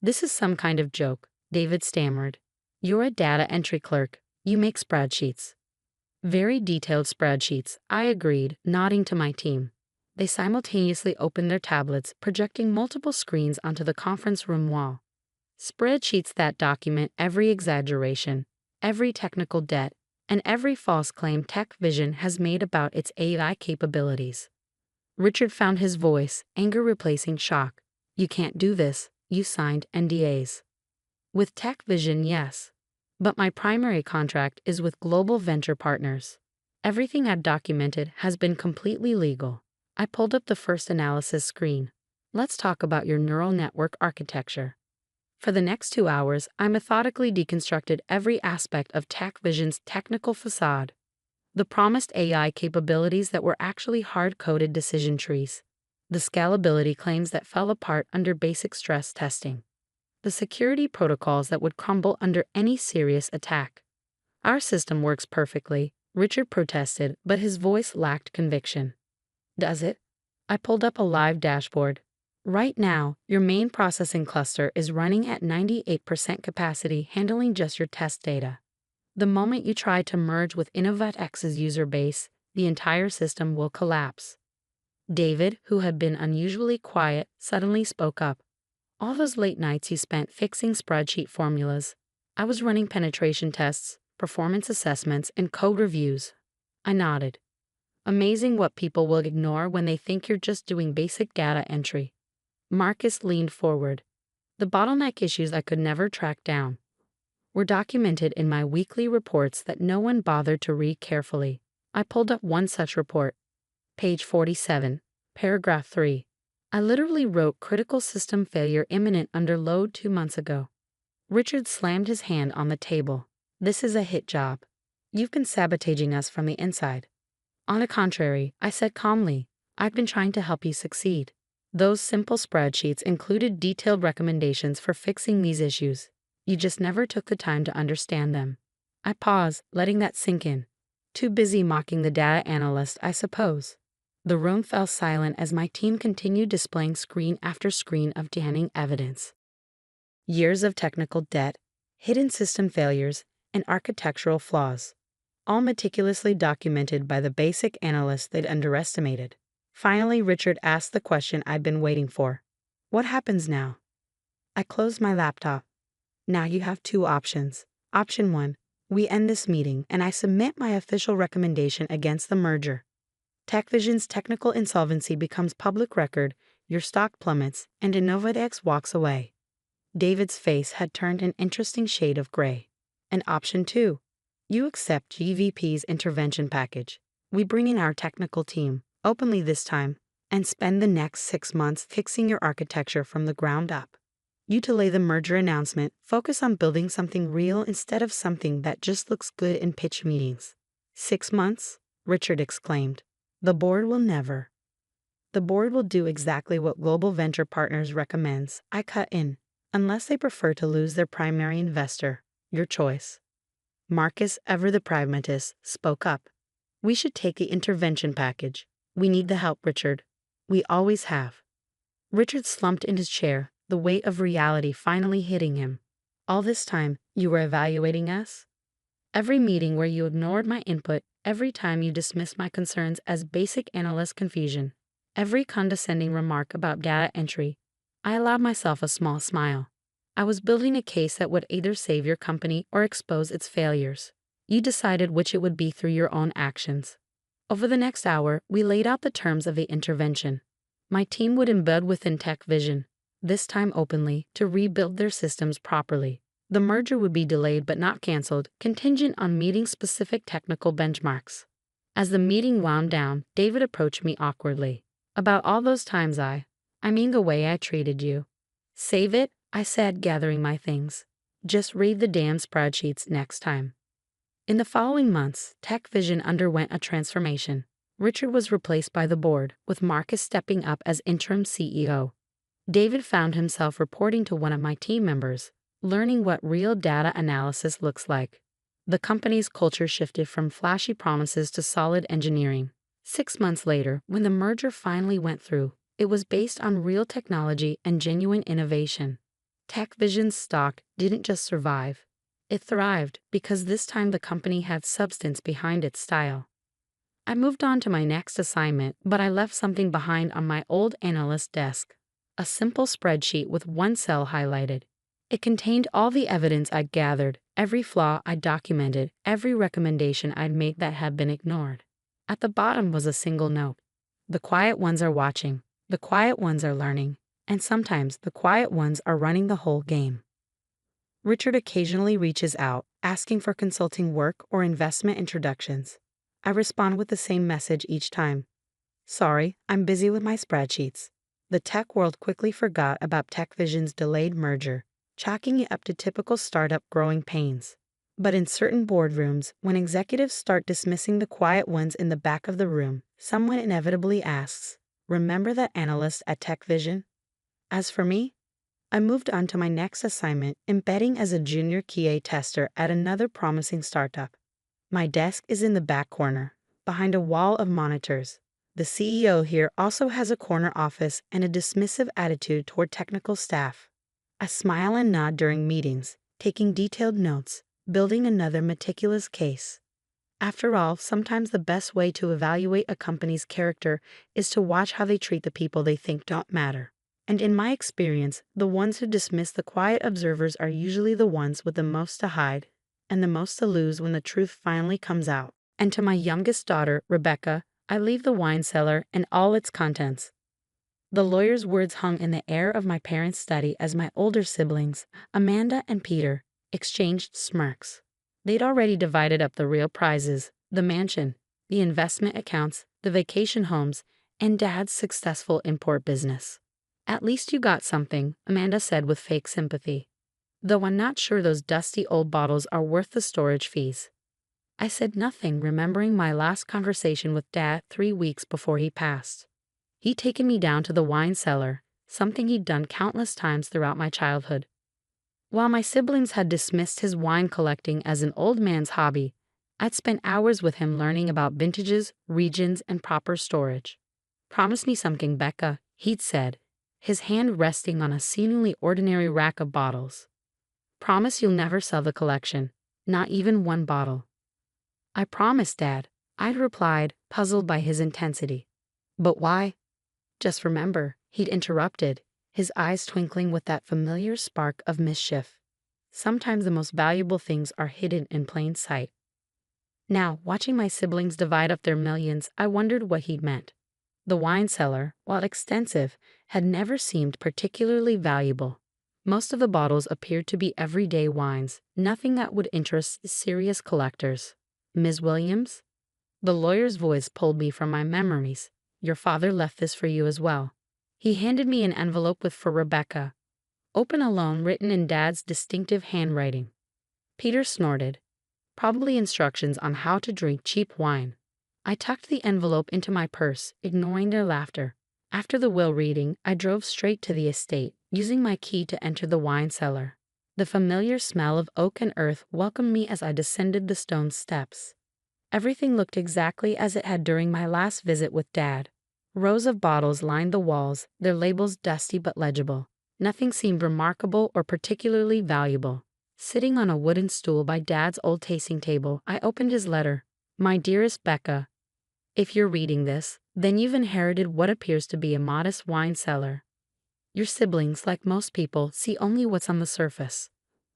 "This is some kind of joke," David stammered. "You're a data entry clerk. You make spreadsheets." "Very detailed spreadsheets," I agreed, nodding to my team. They simultaneously opened their tablets, projecting multiple screens onto the conference room wall. Spreadsheets that document every exaggeration, every technical debt, and every false claim TechVision has made about its AI capabilities. Richard found his voice, anger replacing shock. "You can't do this. You signed NDAs." "With TechVision, yes. But my primary contract is with global venture partners. Everything I've documented has been completely legal." I pulled up the first analysis screen. "Let's talk about your neural network architecture." For the next 2 hours, I methodically deconstructed every aspect of TechVision's technical facade. The promised AI capabilities that were actually hard-coded decision trees. The scalability claims that fell apart under basic stress testing. The security protocols that would crumble under any serious attack. "Our system works perfectly," Richard protested, but his voice lacked conviction. "Does it?" I pulled up a live dashboard. "Right now, your main processing cluster is running at 98% capacity, handling just your test data. The moment you try to merge with InnovatX's user base, the entire system will collapse." David, who had been unusually quiet, suddenly spoke up. "All those late nights you spent fixing spreadsheet formulas. I was running penetration tests, performance assessments, and code reviews." I nodded. "Amazing what people will ignore when they think you're just doing basic data entry." Marcus leaned forward. "The bottleneck issues I could never track down were documented in my weekly reports that no one bothered to read carefully." I pulled up one such report. Page 47, paragraph 3. "I literally wrote critical system failure imminent under load 2 months ago." Richard slammed his hand on the table. "This is a hit job. You've been sabotaging us from the inside." "On the contrary," I said calmly, "I've been trying to help you succeed. Those simple spreadsheets included detailed recommendations for fixing these issues. You just never took the time to understand them." I paused, letting that sink in. Too busy mocking the data analyst, I suppose. The room fell silent as my team continued displaying screen after screen of damning evidence. Years of technical debt, hidden system failures, and architectural flaws, all meticulously documented by the basic analyst they'd underestimated. Finally, Richard asked the question I'd been waiting for. "What happens now?" I closed my laptop. "Now you have 2 options. Option 1, we end this meeting and I submit my official recommendation against the merger. TechVision's technical insolvency becomes public record, your stock plummets, and InnovatX walks away." David's face had turned an interesting shade of gray. "And option 2, you accept GVP's intervention package. We bring in our technical team, openly this time, and spend the next 6 months fixing your architecture from the ground up. You delay the merger announcement, focus on building something real instead of something that just looks good in pitch meetings." 6 months? Richard exclaimed. The board will never. "The board will do exactly what Global Venture Partners recommends," I cut in, "unless they prefer to lose their primary investor. Your choice." Marcus, ever the pragmatist, spoke up. "We should take the intervention package. We need the help, Richard. We always have." Richard slumped in his chair, the weight of reality finally hitting him. "All this time, you were evaluating us? Every meeting where you ignored my input, every time you dismissed my concerns as basic analyst confusion, every condescending remark about data entry." I allowed myself a small smile. "I was building a case that would either save your company or expose its failures. You decided which it would be through your own actions." Over the next hour, we laid out the terms of the intervention. My team would embed within TechVision, this time openly, to rebuild their systems properly. The merger would be delayed but not canceled, contingent on meeting specific technical benchmarks. As the meeting wound down, David approached me awkwardly. "About all those times I mean the way I treated you." "Save it," I said, gathering my things. "Just read the damn spreadsheets next time." In the following months, TechVision underwent a transformation. Richard was replaced by the board, with Marcus stepping up as interim CEO. David found himself reporting to one of my team members, learning what real data analysis looks like. The company's culture shifted from flashy promises to solid engineering. 6 months later, when the merger finally went through, it was based on real technology and genuine innovation. TechVision's stock didn't just survive. It thrived because this time the company had substance behind its style. I moved on to my next assignment, but I left something behind on my old analyst desk. A simple spreadsheet with one cell highlighted. It contained all the evidence I'd gathered, every flaw I'd documented, every recommendation I'd made that had been ignored. At the bottom was a single note. The quiet ones are watching, the quiet ones are learning, and sometimes the quiet ones are running the whole game. Richard occasionally reaches out, asking for consulting work or investment introductions. I respond with the same message each time. Sorry, I'm busy with my spreadsheets. The tech world quickly forgot about TechVision's delayed merger, chalking it up to typical startup growing pains. But in certain boardrooms, when executives start dismissing the quiet ones in the back of the room, someone inevitably asks, "Remember that analyst at TechVision?" As for me, I moved on to my next assignment, embedding as a junior QA tester at another promising startup. My desk is in the back corner, behind a wall of monitors. The CEO here also has a corner office and a dismissive attitude toward technical staff. I smile and nod during meetings, taking detailed notes, building another meticulous case. After all, sometimes the best way to evaluate a company's character is to watch how they treat the people they think don't matter. And in my experience, the ones who dismiss the quiet observers are usually the ones with the most to hide and the most to lose when the truth finally comes out. And to my youngest daughter, Rebecca, I leave the wine cellar and all its contents. The lawyer's words hung in the air of my parents' study as my older siblings, Amanda and Peter, exchanged smirks. They'd already divided up the real prizes, the mansion, the investment accounts, the vacation homes, and Dad's successful import business. "At least you got something," Amanda said with fake sympathy. "Though I'm not sure those dusty old bottles are worth the storage fees." I said nothing, remembering my last conversation with Dad 3 weeks before he passed. He'd taken me down to the wine cellar, something he'd done countless times throughout my childhood. While my siblings had dismissed his wine collecting as an old man's hobby, I'd spent hours with him learning about vintages, regions, and proper storage. "Promise me something, Becca," he'd said, his hand resting on a seemingly ordinary rack of bottles. "Promise you'll never sell the collection, not even one bottle." "I promise, Dad," I'd replied, puzzled by his intensity. "But why?" "Just remember," he'd interrupted, his eyes twinkling with that familiar spark of mischief. "Sometimes the most valuable things are hidden in plain sight." Now, watching my siblings divide up their millions, I wondered what he'd meant. The wine cellar, while extensive, had never seemed particularly valuable. Most of the bottles appeared to be everyday wines, nothing that would interest serious collectors. "Ms. Williams?" The lawyer's voice pulled me from my memories. "Your father left this for you as well." He handed me an envelope with "For Rebecca. Open alone," written in Dad's distinctive handwriting. Peter snorted. Probably instructions on how to drink cheap wine. I tucked the envelope into my purse, ignoring their laughter. After the will reading, I drove straight to the estate, using my key to enter the wine cellar. The familiar smell of oak and earth welcomed me as I descended the stone steps. Everything looked exactly as it had during my last visit with Dad. Rows of bottles lined the walls, their labels dusty but legible. Nothing seemed remarkable or particularly valuable. Sitting on a wooden stool by Dad's old tasting table, I opened his letter. "My dearest Becca, if you're reading this, then you've inherited what appears to be a modest wine cellar. Your siblings, like most people, see only what's on the surface.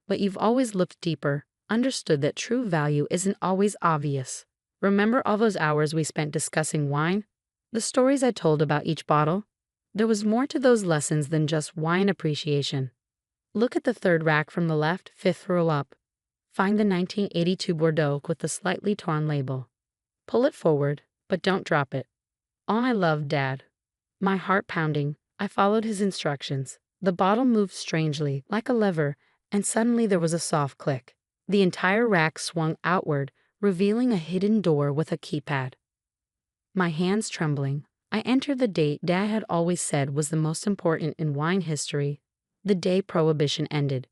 But you've always looked deeper, understood that true value isn't always obvious. Remember all those hours we spent discussing wine? The stories I told about each bottle? There was more to those lessons than just wine appreciation. Look at the third rack from the left, fifth row up. Find the 1982 Bordeaux with the slightly torn label. Pull it forward, but don't drop it. All my love, Dad." My heart pounding, I followed his instructions. The bottle moved strangely, like a lever, and suddenly there was a soft click. The entire rack swung outward, revealing a hidden door with a keypad. My hands trembling, I entered the date Dad had always said was the most important in wine history, the day Prohibition ended.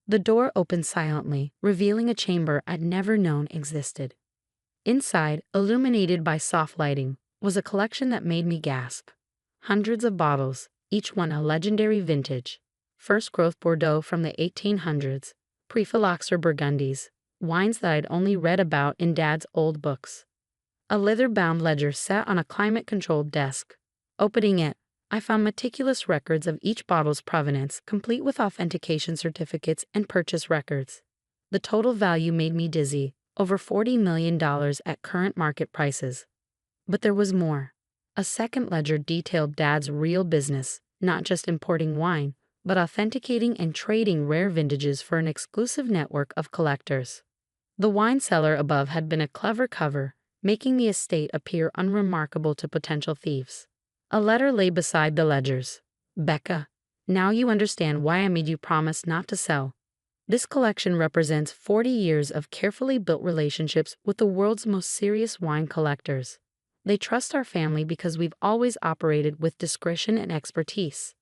The door opened silently, revealing a chamber I'd never known existed. Inside, illuminated by soft lighting, was a collection that made me gasp. Hundreds of bottles, each one a legendary vintage. First growth Bordeaux from the 1800s, pre-phylloxera Burgundies, wines that I'd only read about in Dad's old books. A leather-bound ledger sat on a climate-controlled desk. Opening it, I found meticulous records of each bottle's provenance, complete with authentication certificates and purchase records. The total value made me dizzy, over $40 million at current market prices. But there was more. A second ledger detailed Dad's real business, not just importing wine, but authenticating and trading rare vintages for an exclusive network of collectors. The wine cellar above had been a clever cover, making the estate appear unremarkable to potential thieves. A letter lay beside the ledgers. Becca, now you understand why I made you promise not to sell. This collection represents 40 years of carefully built relationships with the world's most serious wine collectors. They trust our family because we've always operated with discretion and expertise.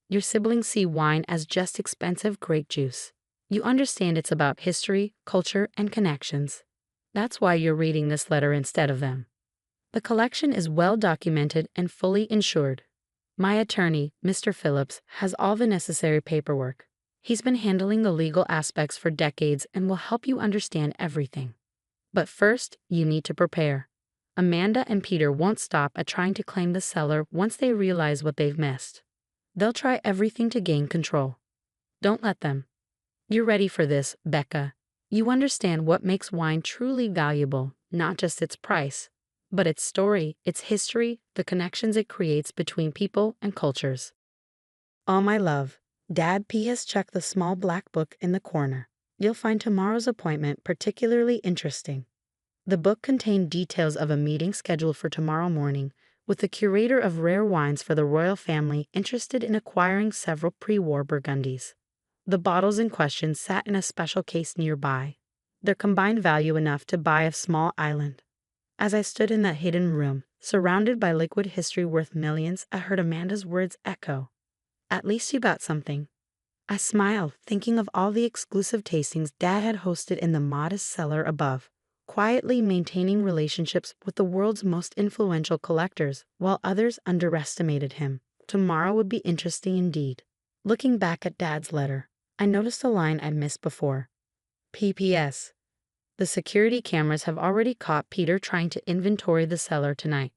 Your siblings see wine as just expensive grape juice. You understand it's about history, culture, and connections. That's why you're reading this letter instead of them. The collection is well documented and fully insured. My attorney, Mr. Phillips, has all the necessary paperwork. He's been handling the legal aspects for decades and will help you understand everything. But first, you need to prepare. Amanda and Peter won't stop at trying to claim the cellar once they realize what they've missed. They'll try everything to gain control. Don't let them. You're ready for this, Becca. You understand what makes wine truly valuable, not just its price, but its story, its history, the connections it creates between people and cultures. All my love, Dad P has checked the small black book in the corner. You'll find tomorrow's appointment particularly interesting. The book contained details of a meeting scheduled for tomorrow morning with the curator of rare wines for the royal family interested in acquiring several pre-war Burgundies. The bottles in question sat in a special case nearby, their combined value enough to buy a small island. As I stood in that hidden room, surrounded by liquid history worth millions, I heard Amanda's words echo. At least you got something. I smiled, thinking of all the exclusive tastings Dad had hosted in the modest cellar above, quietly maintaining relationships with the world's most influential collectors, while others underestimated him. Tomorrow would be interesting indeed. Looking back at Dad's letter, I noticed a line I'd missed before. P.P.S. The security cameras have already caught Peter trying to inventory the cellar tonight.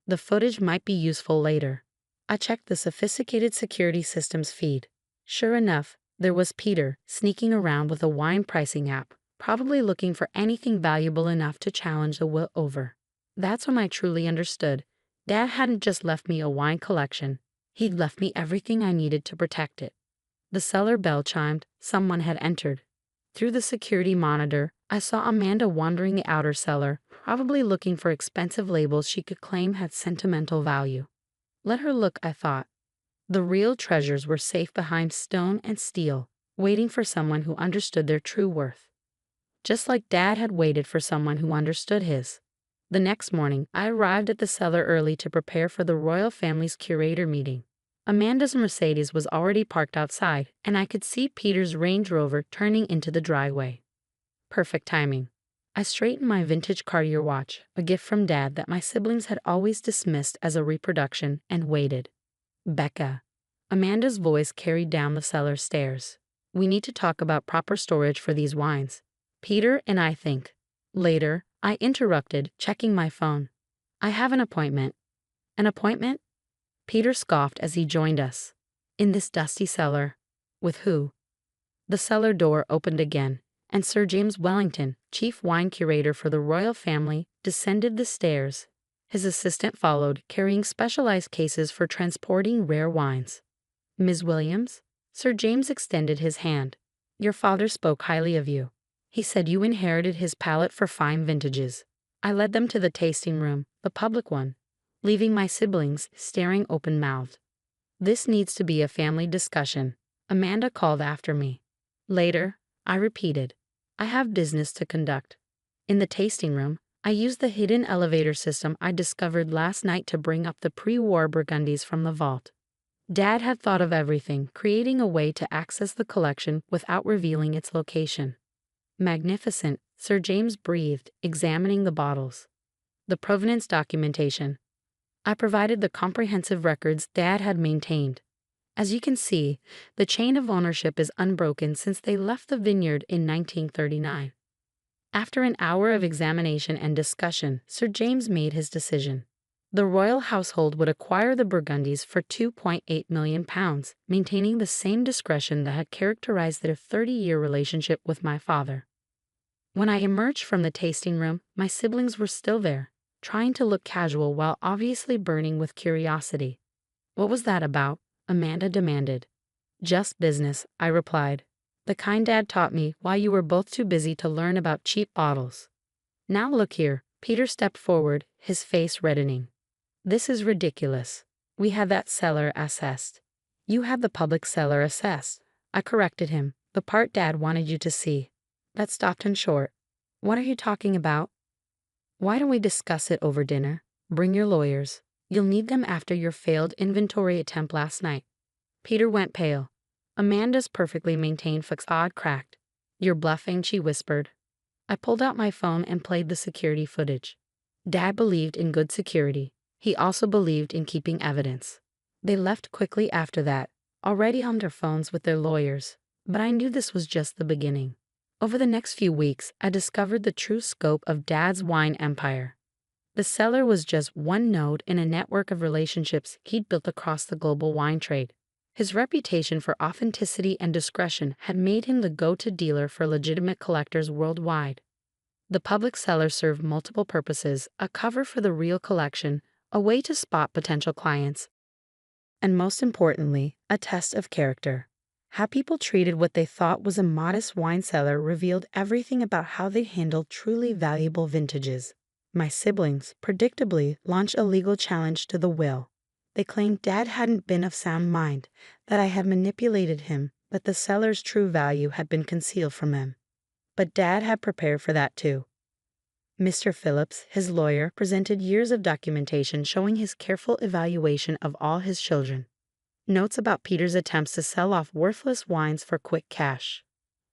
The footage might be useful later. I checked the sophisticated security system's feed. Sure enough, there was Peter sneaking around with a wine pricing app, probably looking for anything valuable enough to challenge the will over. That's when I truly understood. Dad hadn't just left me a wine collection. He'd left me everything I needed to protect it. The cellar bell chimed. Someone had entered. Through the security monitor, I saw Amanda wandering the outer cellar, probably looking for expensive labels she could claim had sentimental value. Let her look, I thought. The real treasures were safe behind stone and steel, waiting for someone who understood their true worth. Just like Dad had waited for someone who understood his. The next morning, I arrived at the cellar early to prepare for the royal family's curator meeting. Amanda's Mercedes was already parked outside, and I could see Peter's Range Rover turning into the driveway. Perfect timing. I straightened my vintage Cartier watch, a gift from Dad that my siblings had always dismissed as a reproduction, and waited. Becca. Amanda's voice carried down the cellar stairs. We need to talk about proper storage for these wines. Peter and I think. Later, I interrupted, checking my phone. I have an appointment. An appointment? Peter scoffed as he joined us. In this dusty cellar. With who? The cellar door opened again, and Sir James Wellington, chief wine curator for the royal family, descended the stairs. His assistant followed, carrying specialized cases for transporting rare wines. Ms. Williams? Sir James extended his hand. Your father spoke highly of you. He said you inherited his palate for fine vintages. I led them to the tasting room, the public one, leaving my siblings staring open-mouthed. This needs to be a family discussion, Amanda called after me. Later, I repeated, I have business to conduct. In the tasting room, I used the hidden elevator system I discovered last night to bring up the pre-war Burgundies from the vault. Dad had thought of everything, creating a way to access the collection without revealing its location. Magnificent, Sir James breathed, examining the bottles. The provenance documentation. I provided the comprehensive records Dad had maintained. As you can see, the chain of ownership is unbroken since they left the vineyard in 1939. After an hour of examination and discussion, Sir James made his decision. The royal household would acquire the Burgundies for £2.8 million, maintaining the same discretion that had characterized their 30-year relationship with my father. When I emerged from the tasting room, my siblings were still there, trying to look casual while obviously burning with curiosity. "What was that about?" Amanda demanded. "Just business," I replied. "The kind Dad taught me while you were both too busy to learn about cheap bottles." "Now look here," Peter stepped forward, his face reddening. "This is ridiculous. We had that cellar assessed." "You had the public cellar assessed," I corrected him, "the part Dad wanted you to see." That stopped him short. "What are you talking about?" "Why don't we discuss it over dinner? Bring your lawyers. You'll need them after your failed inventory attempt last night." Peter went pale. Amanda's perfectly maintained facade cracked. "You're bluffing," she whispered. I pulled out my phone and played the security footage. Dad believed in good security. He also believed in keeping evidence. They left quickly after that, already on their phones with their lawyers, but I knew this was just the beginning. Over the next few weeks, I discovered the true scope of Dad's wine empire. The cellar was just one node in a network of relationships he'd built across the global wine trade. His reputation for authenticity and discretion had made him the go-to dealer for legitimate collectors worldwide. The public cellar served multiple purposes: a cover for the real collection, a way to spot potential clients, and most importantly, a test of character. How people treated what they thought was a modest wine cellar revealed everything about how they handled truly valuable vintages. My siblings, predictably, launched a legal challenge to the will. They claimed Dad hadn't been of sound mind, that I had manipulated him, that the cellar's true value had been concealed from him. But Dad had prepared for that too. Mr. Phillips, his lawyer, presented years of documentation showing his careful evaluation of all his children. Notes about Peter's attempts to sell off worthless wines for quick cash.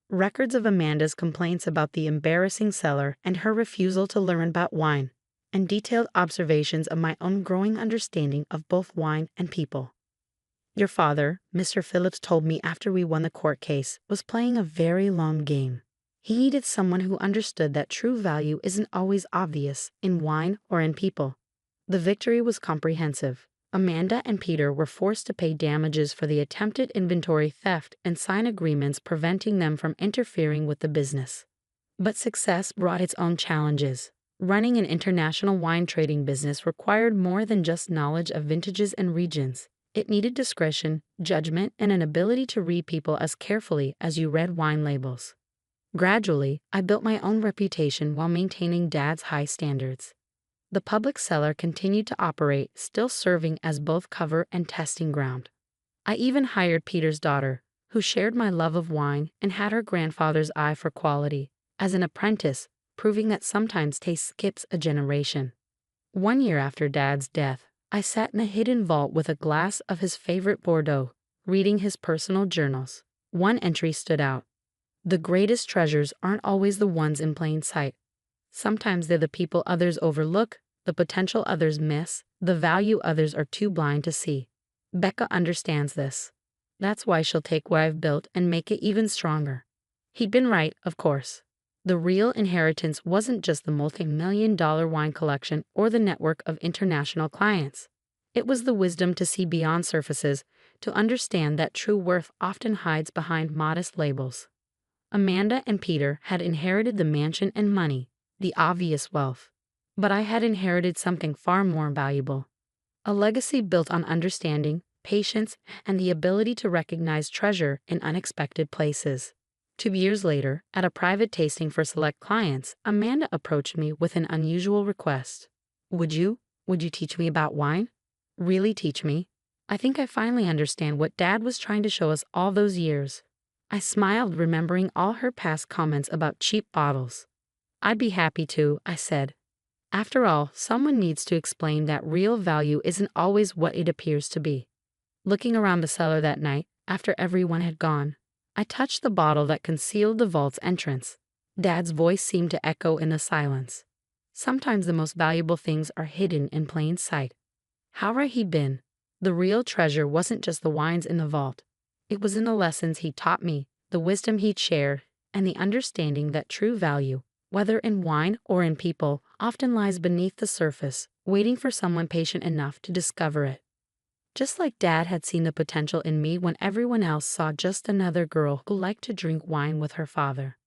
Records of Amanda's complaints about the embarrassing cellar and her refusal to learn about wine, and detailed observations of my own growing understanding of both wine and people. "Your father," Mr. Phillips told me after we won the court case, "was playing a very long game. He needed someone who understood that true value isn't always obvious in wine or in people." The victory was comprehensive. Amanda and Peter were forced to pay damages for the attempted inventory theft and sign agreements preventing them from interfering with the business. But success brought its own challenges. Running an international wine trading business required more than just knowledge of vintages and regions. It needed discretion, judgment, and an ability to read people as carefully as you read wine labels. Gradually, I built my own reputation while maintaining Dad's high standards. The public cellar continued to operate, still serving as both cover and testing ground. I even hired Peter's daughter, who shared my love of wine and had her grandfather's eye for quality, as an apprentice, proving that sometimes taste skips a generation. 1 year after Dad's death, I sat in a hidden vault with a glass of his favorite Bordeaux, reading his personal journals. One entry stood out. "The greatest treasures aren't always the ones in plain sight. Sometimes they're the people others overlook, the potential others miss, the value others are too blind to see. Becca understands this. That's why she'll take what I've built and make it even stronger." He'd been right, of course. The real inheritance wasn't just the multi-million-dollar wine collection or the network of international clients. It was the wisdom to see beyond surfaces, to understand that true worth often hides behind modest labels. Amanda and Peter had inherited the mansion and money, the obvious wealth. But I had inherited something far more valuable. A legacy built on understanding, patience, and the ability to recognize treasure in unexpected places. 2 years later, at a private tasting for select clients, Amanda approached me with an unusual request. Would you teach me about wine?" "Really teach me? I think I finally understand what Dad was trying to show us all those years." I smiled, remembering all her past comments about cheap bottles. "I'd be happy to," I said. After all, someone needs to explain that real value isn't always what it appears to be. Looking around the cellar that night, after everyone had gone, I touched the bottle that concealed the vault's entrance. Dad's voice seemed to echo in the silence. Sometimes the most valuable things are hidden in plain sight. How right he'd been. The real treasure wasn't just the wines in the vault. It was in the lessons he taught me, the wisdom he'd shared, and the understanding that true value, whether in wine or in people, often lies beneath the surface, waiting for someone patient enough to discover it. Just like Dad had seen the potential in me when everyone else saw just another girl who liked to drink wine with her father.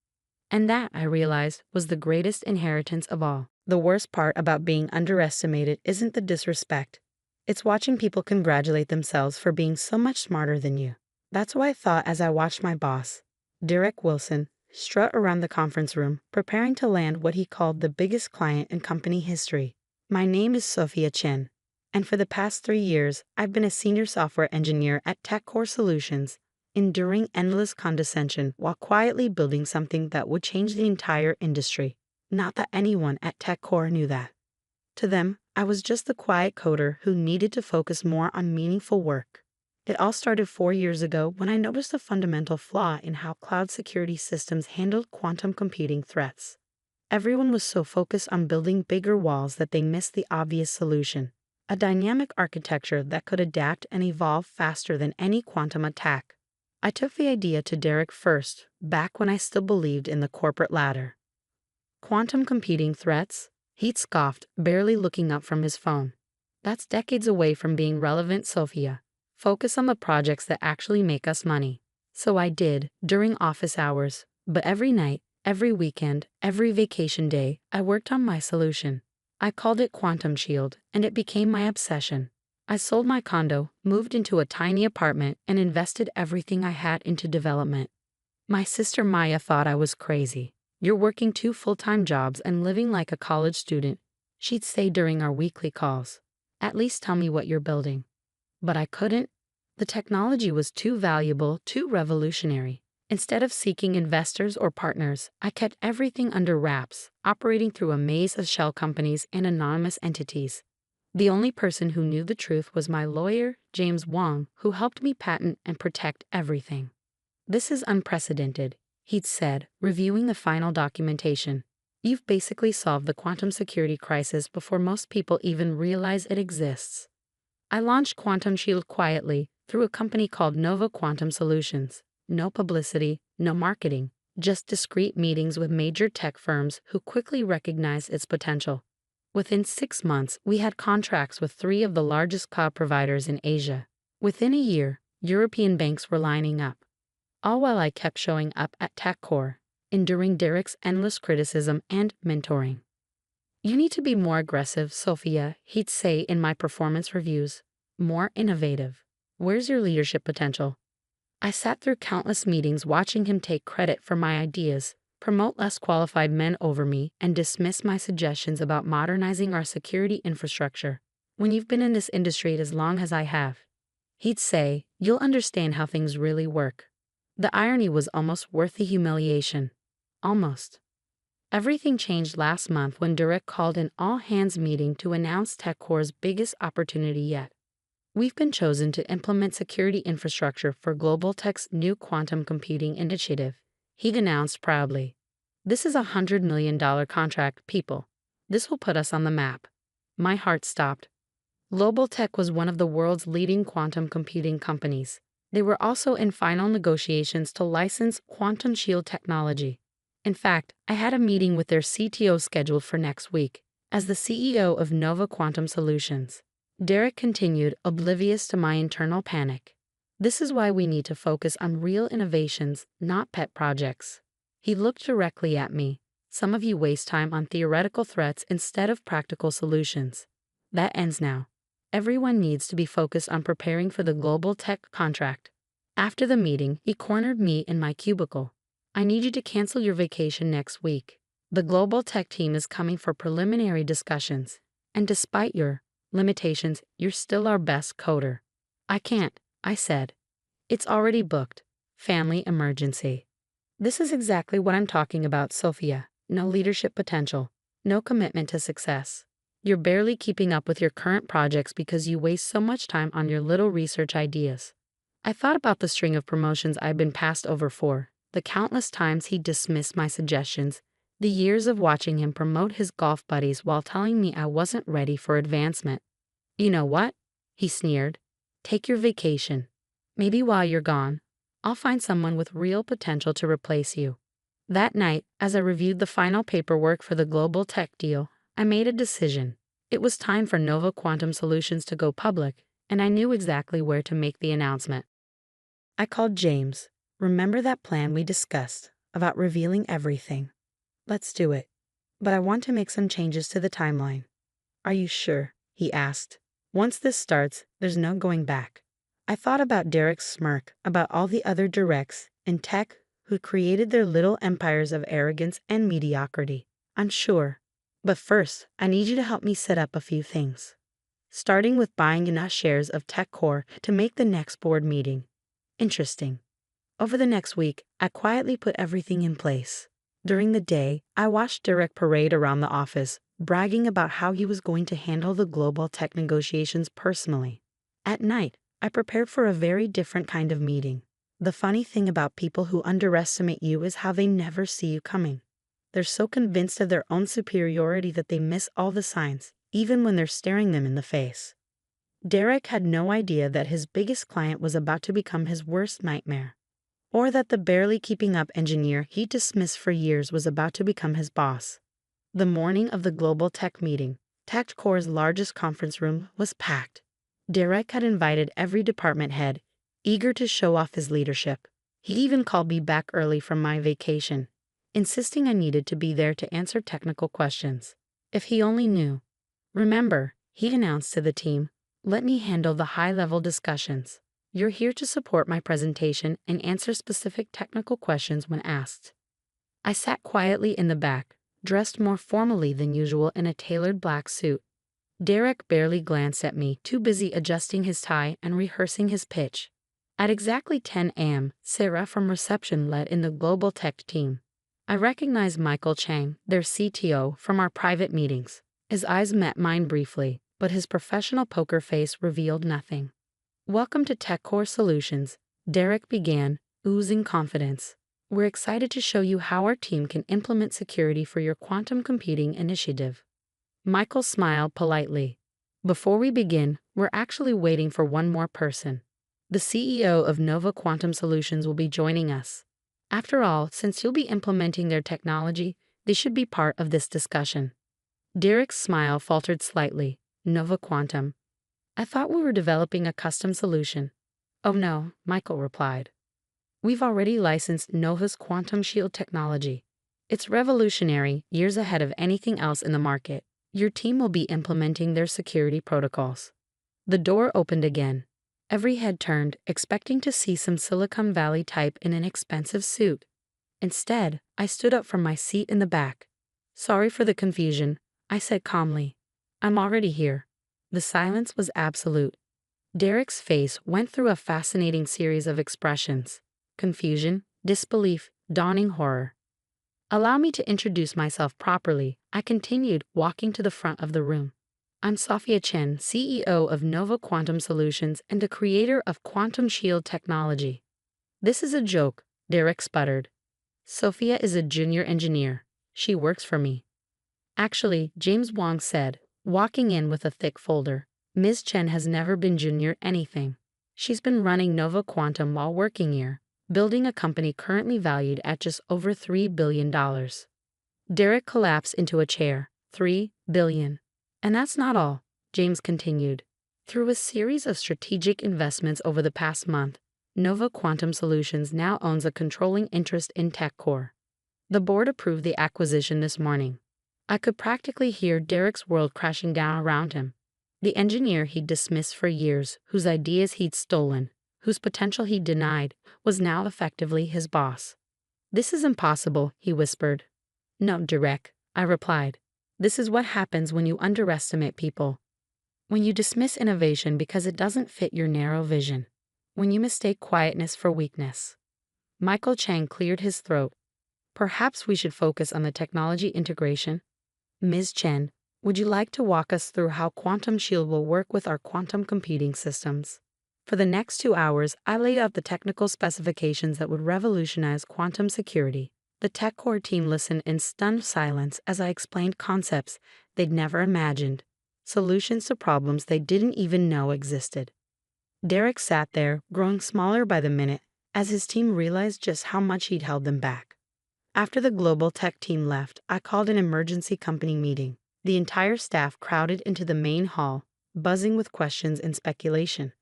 And that, I realized, was the greatest inheritance of all. The worst part about being underestimated isn't the disrespect. It's watching people congratulate themselves for being so much smarter than you. That's what I thought as I watched my boss, Derek Wilson, strut around the conference room, preparing to land what he called the biggest client in company history. My name is Sophia Chen, and for the past 3 years, I've been a senior software engineer at TechCore Solutions, enduring endless condescension while quietly building something that would change the entire industry. Not that anyone at TechCore knew that. To them, I was just the quiet coder who needed to focus more on meaningful work. It all started 4 years ago when I noticed a fundamental flaw in how cloud security systems handled quantum computing threats. Everyone was so focused on building bigger walls that they missed the obvious solution: a dynamic architecture that could adapt and evolve faster than any quantum attack. I took the idea to Derek first, back when I still believed in the corporate ladder. Quantum computing threats? He'd scoffed, barely looking up from his phone. That's decades away from being relevant, Sophia. Focus on the projects that actually make us money. So I did, during office hours, but every night, every weekend, every vacation day, I worked on my solution. I called it Quantum Shield, and it became my obsession. I sold my condo, moved into a tiny apartment, and invested everything I had into development. My sister Maya thought I was crazy. "You're working 2 full-time jobs and living like a college student," she'd say during our weekly calls. "At least tell me what you're building." But I couldn't. The technology was too valuable, too revolutionary. Instead of seeking investors or partners, I kept everything under wraps, operating through a maze of shell companies and anonymous entities. The only person who knew the truth was my lawyer, James Wong, who helped me patent and protect everything. "This is unprecedented," he'd said, reviewing the final documentation. "You've basically solved the quantum security crisis before most people even realize it exists." I launched Quantum Shield quietly through a company called Nova Quantum Solutions. No publicity, no marketing, just discreet meetings with major tech firms who quickly recognized its potential. Within 6 months, we had contracts with 3 of the largest cloud providers in Asia. Within a year, European banks were lining up. All while I kept showing up at TechCore, enduring Derek's endless criticism and mentoring. "You need to be more aggressive, Sophia," he'd say in my performance reviews. "More innovative. Where's your leadership potential?" I sat through countless meetings watching him take credit for my ideas, promote less qualified men over me, and dismiss my suggestions about modernizing our security infrastructure. "When you've been in this industry as long as I have," he'd say, "you'll understand how things really work." The irony was almost worth the humiliation. Almost. Everything changed last month when Derek called an all-hands meeting to announce TechCore's biggest opportunity yet. "We've been chosen to implement security infrastructure for Global Tech's new quantum computing initiative," he'd announced proudly. "This is a $100 million contract, people. This will put us on the map." My heart stopped. Global Tech was one of the world's leading quantum computing companies. They were also in final negotiations to license Quantum Shield technology. In fact, I had a meeting with their CTO scheduled for next week. As the CEO of Nova Quantum Solutions, Derek continued, oblivious to my internal panic. "This is why we need to focus on real innovations, not pet projects." He looked directly at me. "Some of you waste time on theoretical threats instead of practical solutions. That ends now. Everyone needs to be focused on preparing for the Global Tech contract." After the meeting, he cornered me in my cubicle. "I need you to cancel your vacation next week. The Global Tech team is coming for preliminary discussions, and despite your limitations, you're still our best coder." "I can't," I said. "It's already booked. Family emergency." This is exactly what I'm talking about, Sophia. No leadership potential. No commitment to success. You're barely keeping up with your current projects because you waste so much time on your little research ideas. I thought about the string of promotions I've been passed over for, the countless times he dismissed my suggestions, the years of watching him promote his golf buddies while telling me I wasn't ready for advancement. "You know what?" he sneered. "Take your vacation. Maybe while you're gone, I'll find someone with real potential to replace you." That night, as I reviewed the final paperwork for the global tech deal, I made a decision. It was time for Nova Quantum Solutions to go public, and I knew exactly where to make the announcement. I called James. "Remember that plan we discussed about revealing everything? Let's do it. But I want to make some changes to the timeline." "Are you sure?" he asked. "Once this starts, there's no going back." I thought about Derek's smirk, about all the other directs in tech who created their little empires of arrogance and mediocrity. "I'm sure. But first, I need you to help me set up a few things. Starting with buying enough shares of TechCore to make the next board meeting interesting." Over the next week, I quietly put everything in place. During the day, I watched Derek parade around the office, bragging about how he was going to handle the global tech negotiations personally. At night, I prepared for a very different kind of meeting. The funny thing about people who underestimate you is how they never see you coming. They're so convinced of their own superiority that they miss all the signs, even when they're staring them in the face. Derek had no idea that his biggest client was about to become his worst nightmare, or that the barely keeping up engineer he dismissed for years was about to become his boss. The morning of the global tech meeting, TechCore's largest conference room was packed. Derek had invited every department head, eager to show off his leadership. He even called me back early from my vacation, insisting I needed to be there to answer technical questions. If he only knew. "Remember," he announced to the team, "let me handle the high-level discussions. You're here to support my presentation and answer specific technical questions when asked." I sat quietly in the back, dressed more formally than usual in a tailored black suit. Derek barely glanced at me, too busy adjusting his tie and rehearsing his pitch. At exactly 10 a.m., Sarah from reception led in the global tech team. I recognized Michael Chang, their CTO, from our private meetings. His eyes met mine briefly, but his professional poker face revealed nothing. "Welcome to TechCore Solutions," Derek began, oozing confidence. "We're excited to show you how our team can implement security for your quantum computing initiative." Michael smiled politely. "Before we begin, we're actually waiting for one more person. The CEO of Nova Quantum Solutions will be joining us. After all, since you'll be implementing their technology, they should be part of this discussion." Derek's smile faltered slightly. "Nova Quantum? I thought we were developing a custom solution." "Oh no," Michael replied. "We've already licensed Nova's quantum shield technology. It's revolutionary, years ahead of anything else in the market. Your team will be implementing their security protocols." The door opened again. Every head turned, expecting to see some Silicon Valley type in an expensive suit. Instead, I stood up from my seat in the back. "Sorry for the confusion," I said calmly. "I'm already here." The silence was absolute. Derek's face went through a fascinating series of expressions: confusion, disbelief, dawning horror. "Allow me to introduce myself properly," I continued, walking to the front of the room. "I'm Sophia Chen, CEO of Nova Quantum Solutions and the creator of Quantum Shield technology." "This is a joke," Derek sputtered. "Sophia is a junior engineer. She works for me." "Actually," James Wong said, walking in with a thick folder, "Ms. Chen has never been junior anything. She's been running Nova Quantum while working here, building a company currently valued at just over $3 billion. Derek collapsed into a chair. $3 billion. "And that's not all," James continued. "Through a series of strategic investments over the past month, Nova Quantum Solutions now owns a controlling interest in TechCore. The board approved the acquisition this morning." I could practically hear Derek's world crashing down around him. The engineer he'd dismissed for years, whose ideas he'd stolen, whose potential he'd denied, was now effectively his boss. "This is impossible," he whispered. "No, Derek," I replied. "This is what happens when you underestimate people. When you dismiss innovation because it doesn't fit your narrow vision. When you mistake quietness for weakness." Michael Chang cleared his throat. "Perhaps we should focus on the technology integration. Ms. Chen, would you like to walk us through how Quantum Shield will work with our quantum computing systems?" For the next 2 hours, I laid out the technical specifications that would revolutionize quantum security. The TechCore team listened in stunned silence as I explained concepts they'd never imagined. solutions to problems they didn't even know existed. Derek sat there, growing smaller by the minute, as his team realized just how much he'd held them back. After the global tech team left, I called an emergency company meeting. The entire staff crowded into the main hall, buzzing with questions and speculation.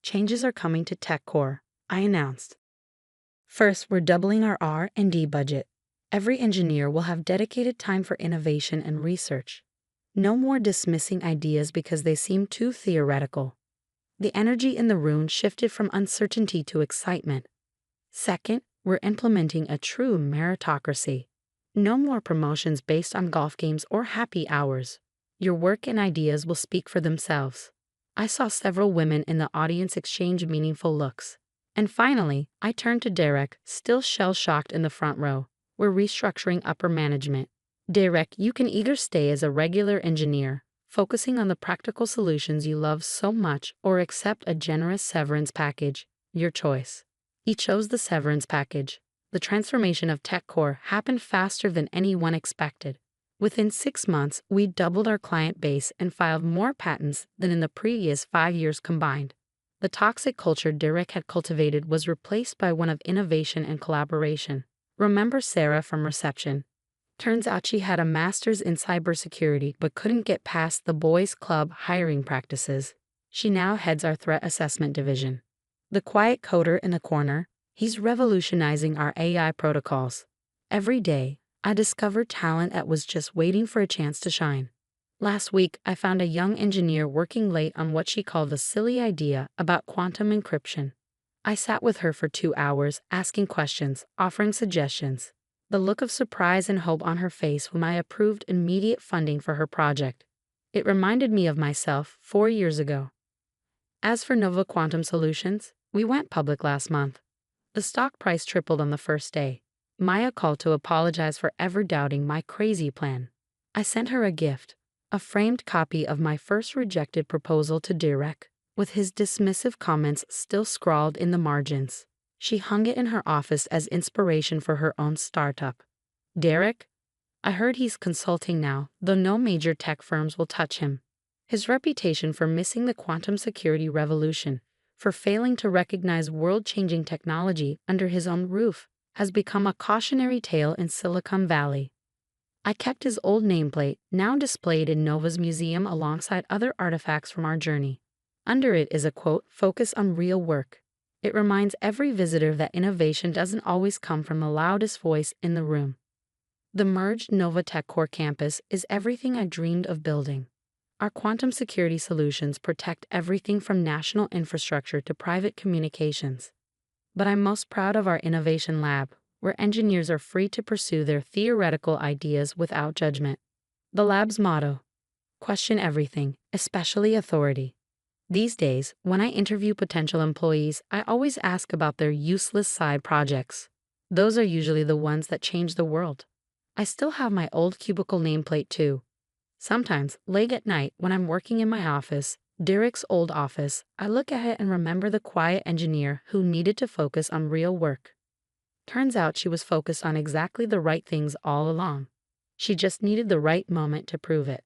Changes are coming to TechCore, I announced. First, we're doubling our R&D budget. Every engineer will have dedicated time for innovation and research. No more dismissing ideas because they seem too theoretical. The energy in the room shifted from uncertainty to excitement. Second, we're implementing a true meritocracy. No more promotions based on golf games or happy hours. Your work and ideas will speak for themselves. I saw several women in the audience exchange meaningful looks. And finally, I turned to Derek, still shell-shocked in the front row. We're restructuring upper management. Derek, you can either stay as a regular engineer, focusing on the practical solutions you love so much, or accept a generous severance package. Your choice. He chose the severance package. The transformation of TechCore happened faster than anyone expected. Within 6 months, we doubled our client base and filed more patents than in the previous 5 years combined. The toxic culture Derek had cultivated was replaced by one of innovation and collaboration. Remember Sarah from reception? Turns out she had a master's in cybersecurity but couldn't get past the boys' club hiring practices. She now heads our threat assessment division. The quiet coder in the corner, he's revolutionizing our AI protocols. Every day, I discover talent that was just waiting for a chance to shine. Last week, I found a young engineer working late on what she called a silly idea about quantum encryption. I sat with her for 2 hours, asking questions, offering suggestions. The look of surprise and hope on her face when I approved immediate funding for her project. It reminded me of myself 4 years ago. As for Nova Quantum Solutions, we went public last month. The stock price tripled on the first day. Maya called to apologize for ever doubting my crazy plan. I sent her a gift, a framed copy of my first rejected proposal to Derek, with his dismissive comments still scrawled in the margins. She hung it in her office as inspiration for her own startup. Derek? I heard he's consulting now, though no major tech firms will touch him. His reputation for missing the quantum security revolution, for failing to recognize world-changing technology under his own roof, has become a cautionary tale in Silicon Valley. I kept his old nameplate, now displayed in Nova's museum alongside other artifacts from our journey. Under it is a quote, "Focus on real work." It reminds every visitor that innovation doesn't always come from the loudest voice in the room. The merged Nova TechCore campus is everything I dreamed of building. Our quantum security solutions protect everything from national infrastructure to private communications. But I'm most proud of our innovation lab, where engineers are free to pursue their theoretical ideas without judgment. The lab's motto: question everything, especially authority. These days, when I interview potential employees, I always ask about their useless side projects. Those are usually the ones that change the world. I still have my old cubicle nameplate too. Sometimes, late at night, when I'm working in my office, Derek's old office, I look at it and remember the quiet engineer who needed to focus on real work. Turns out she was focused on exactly the right things all along. She just needed the right moment to prove it.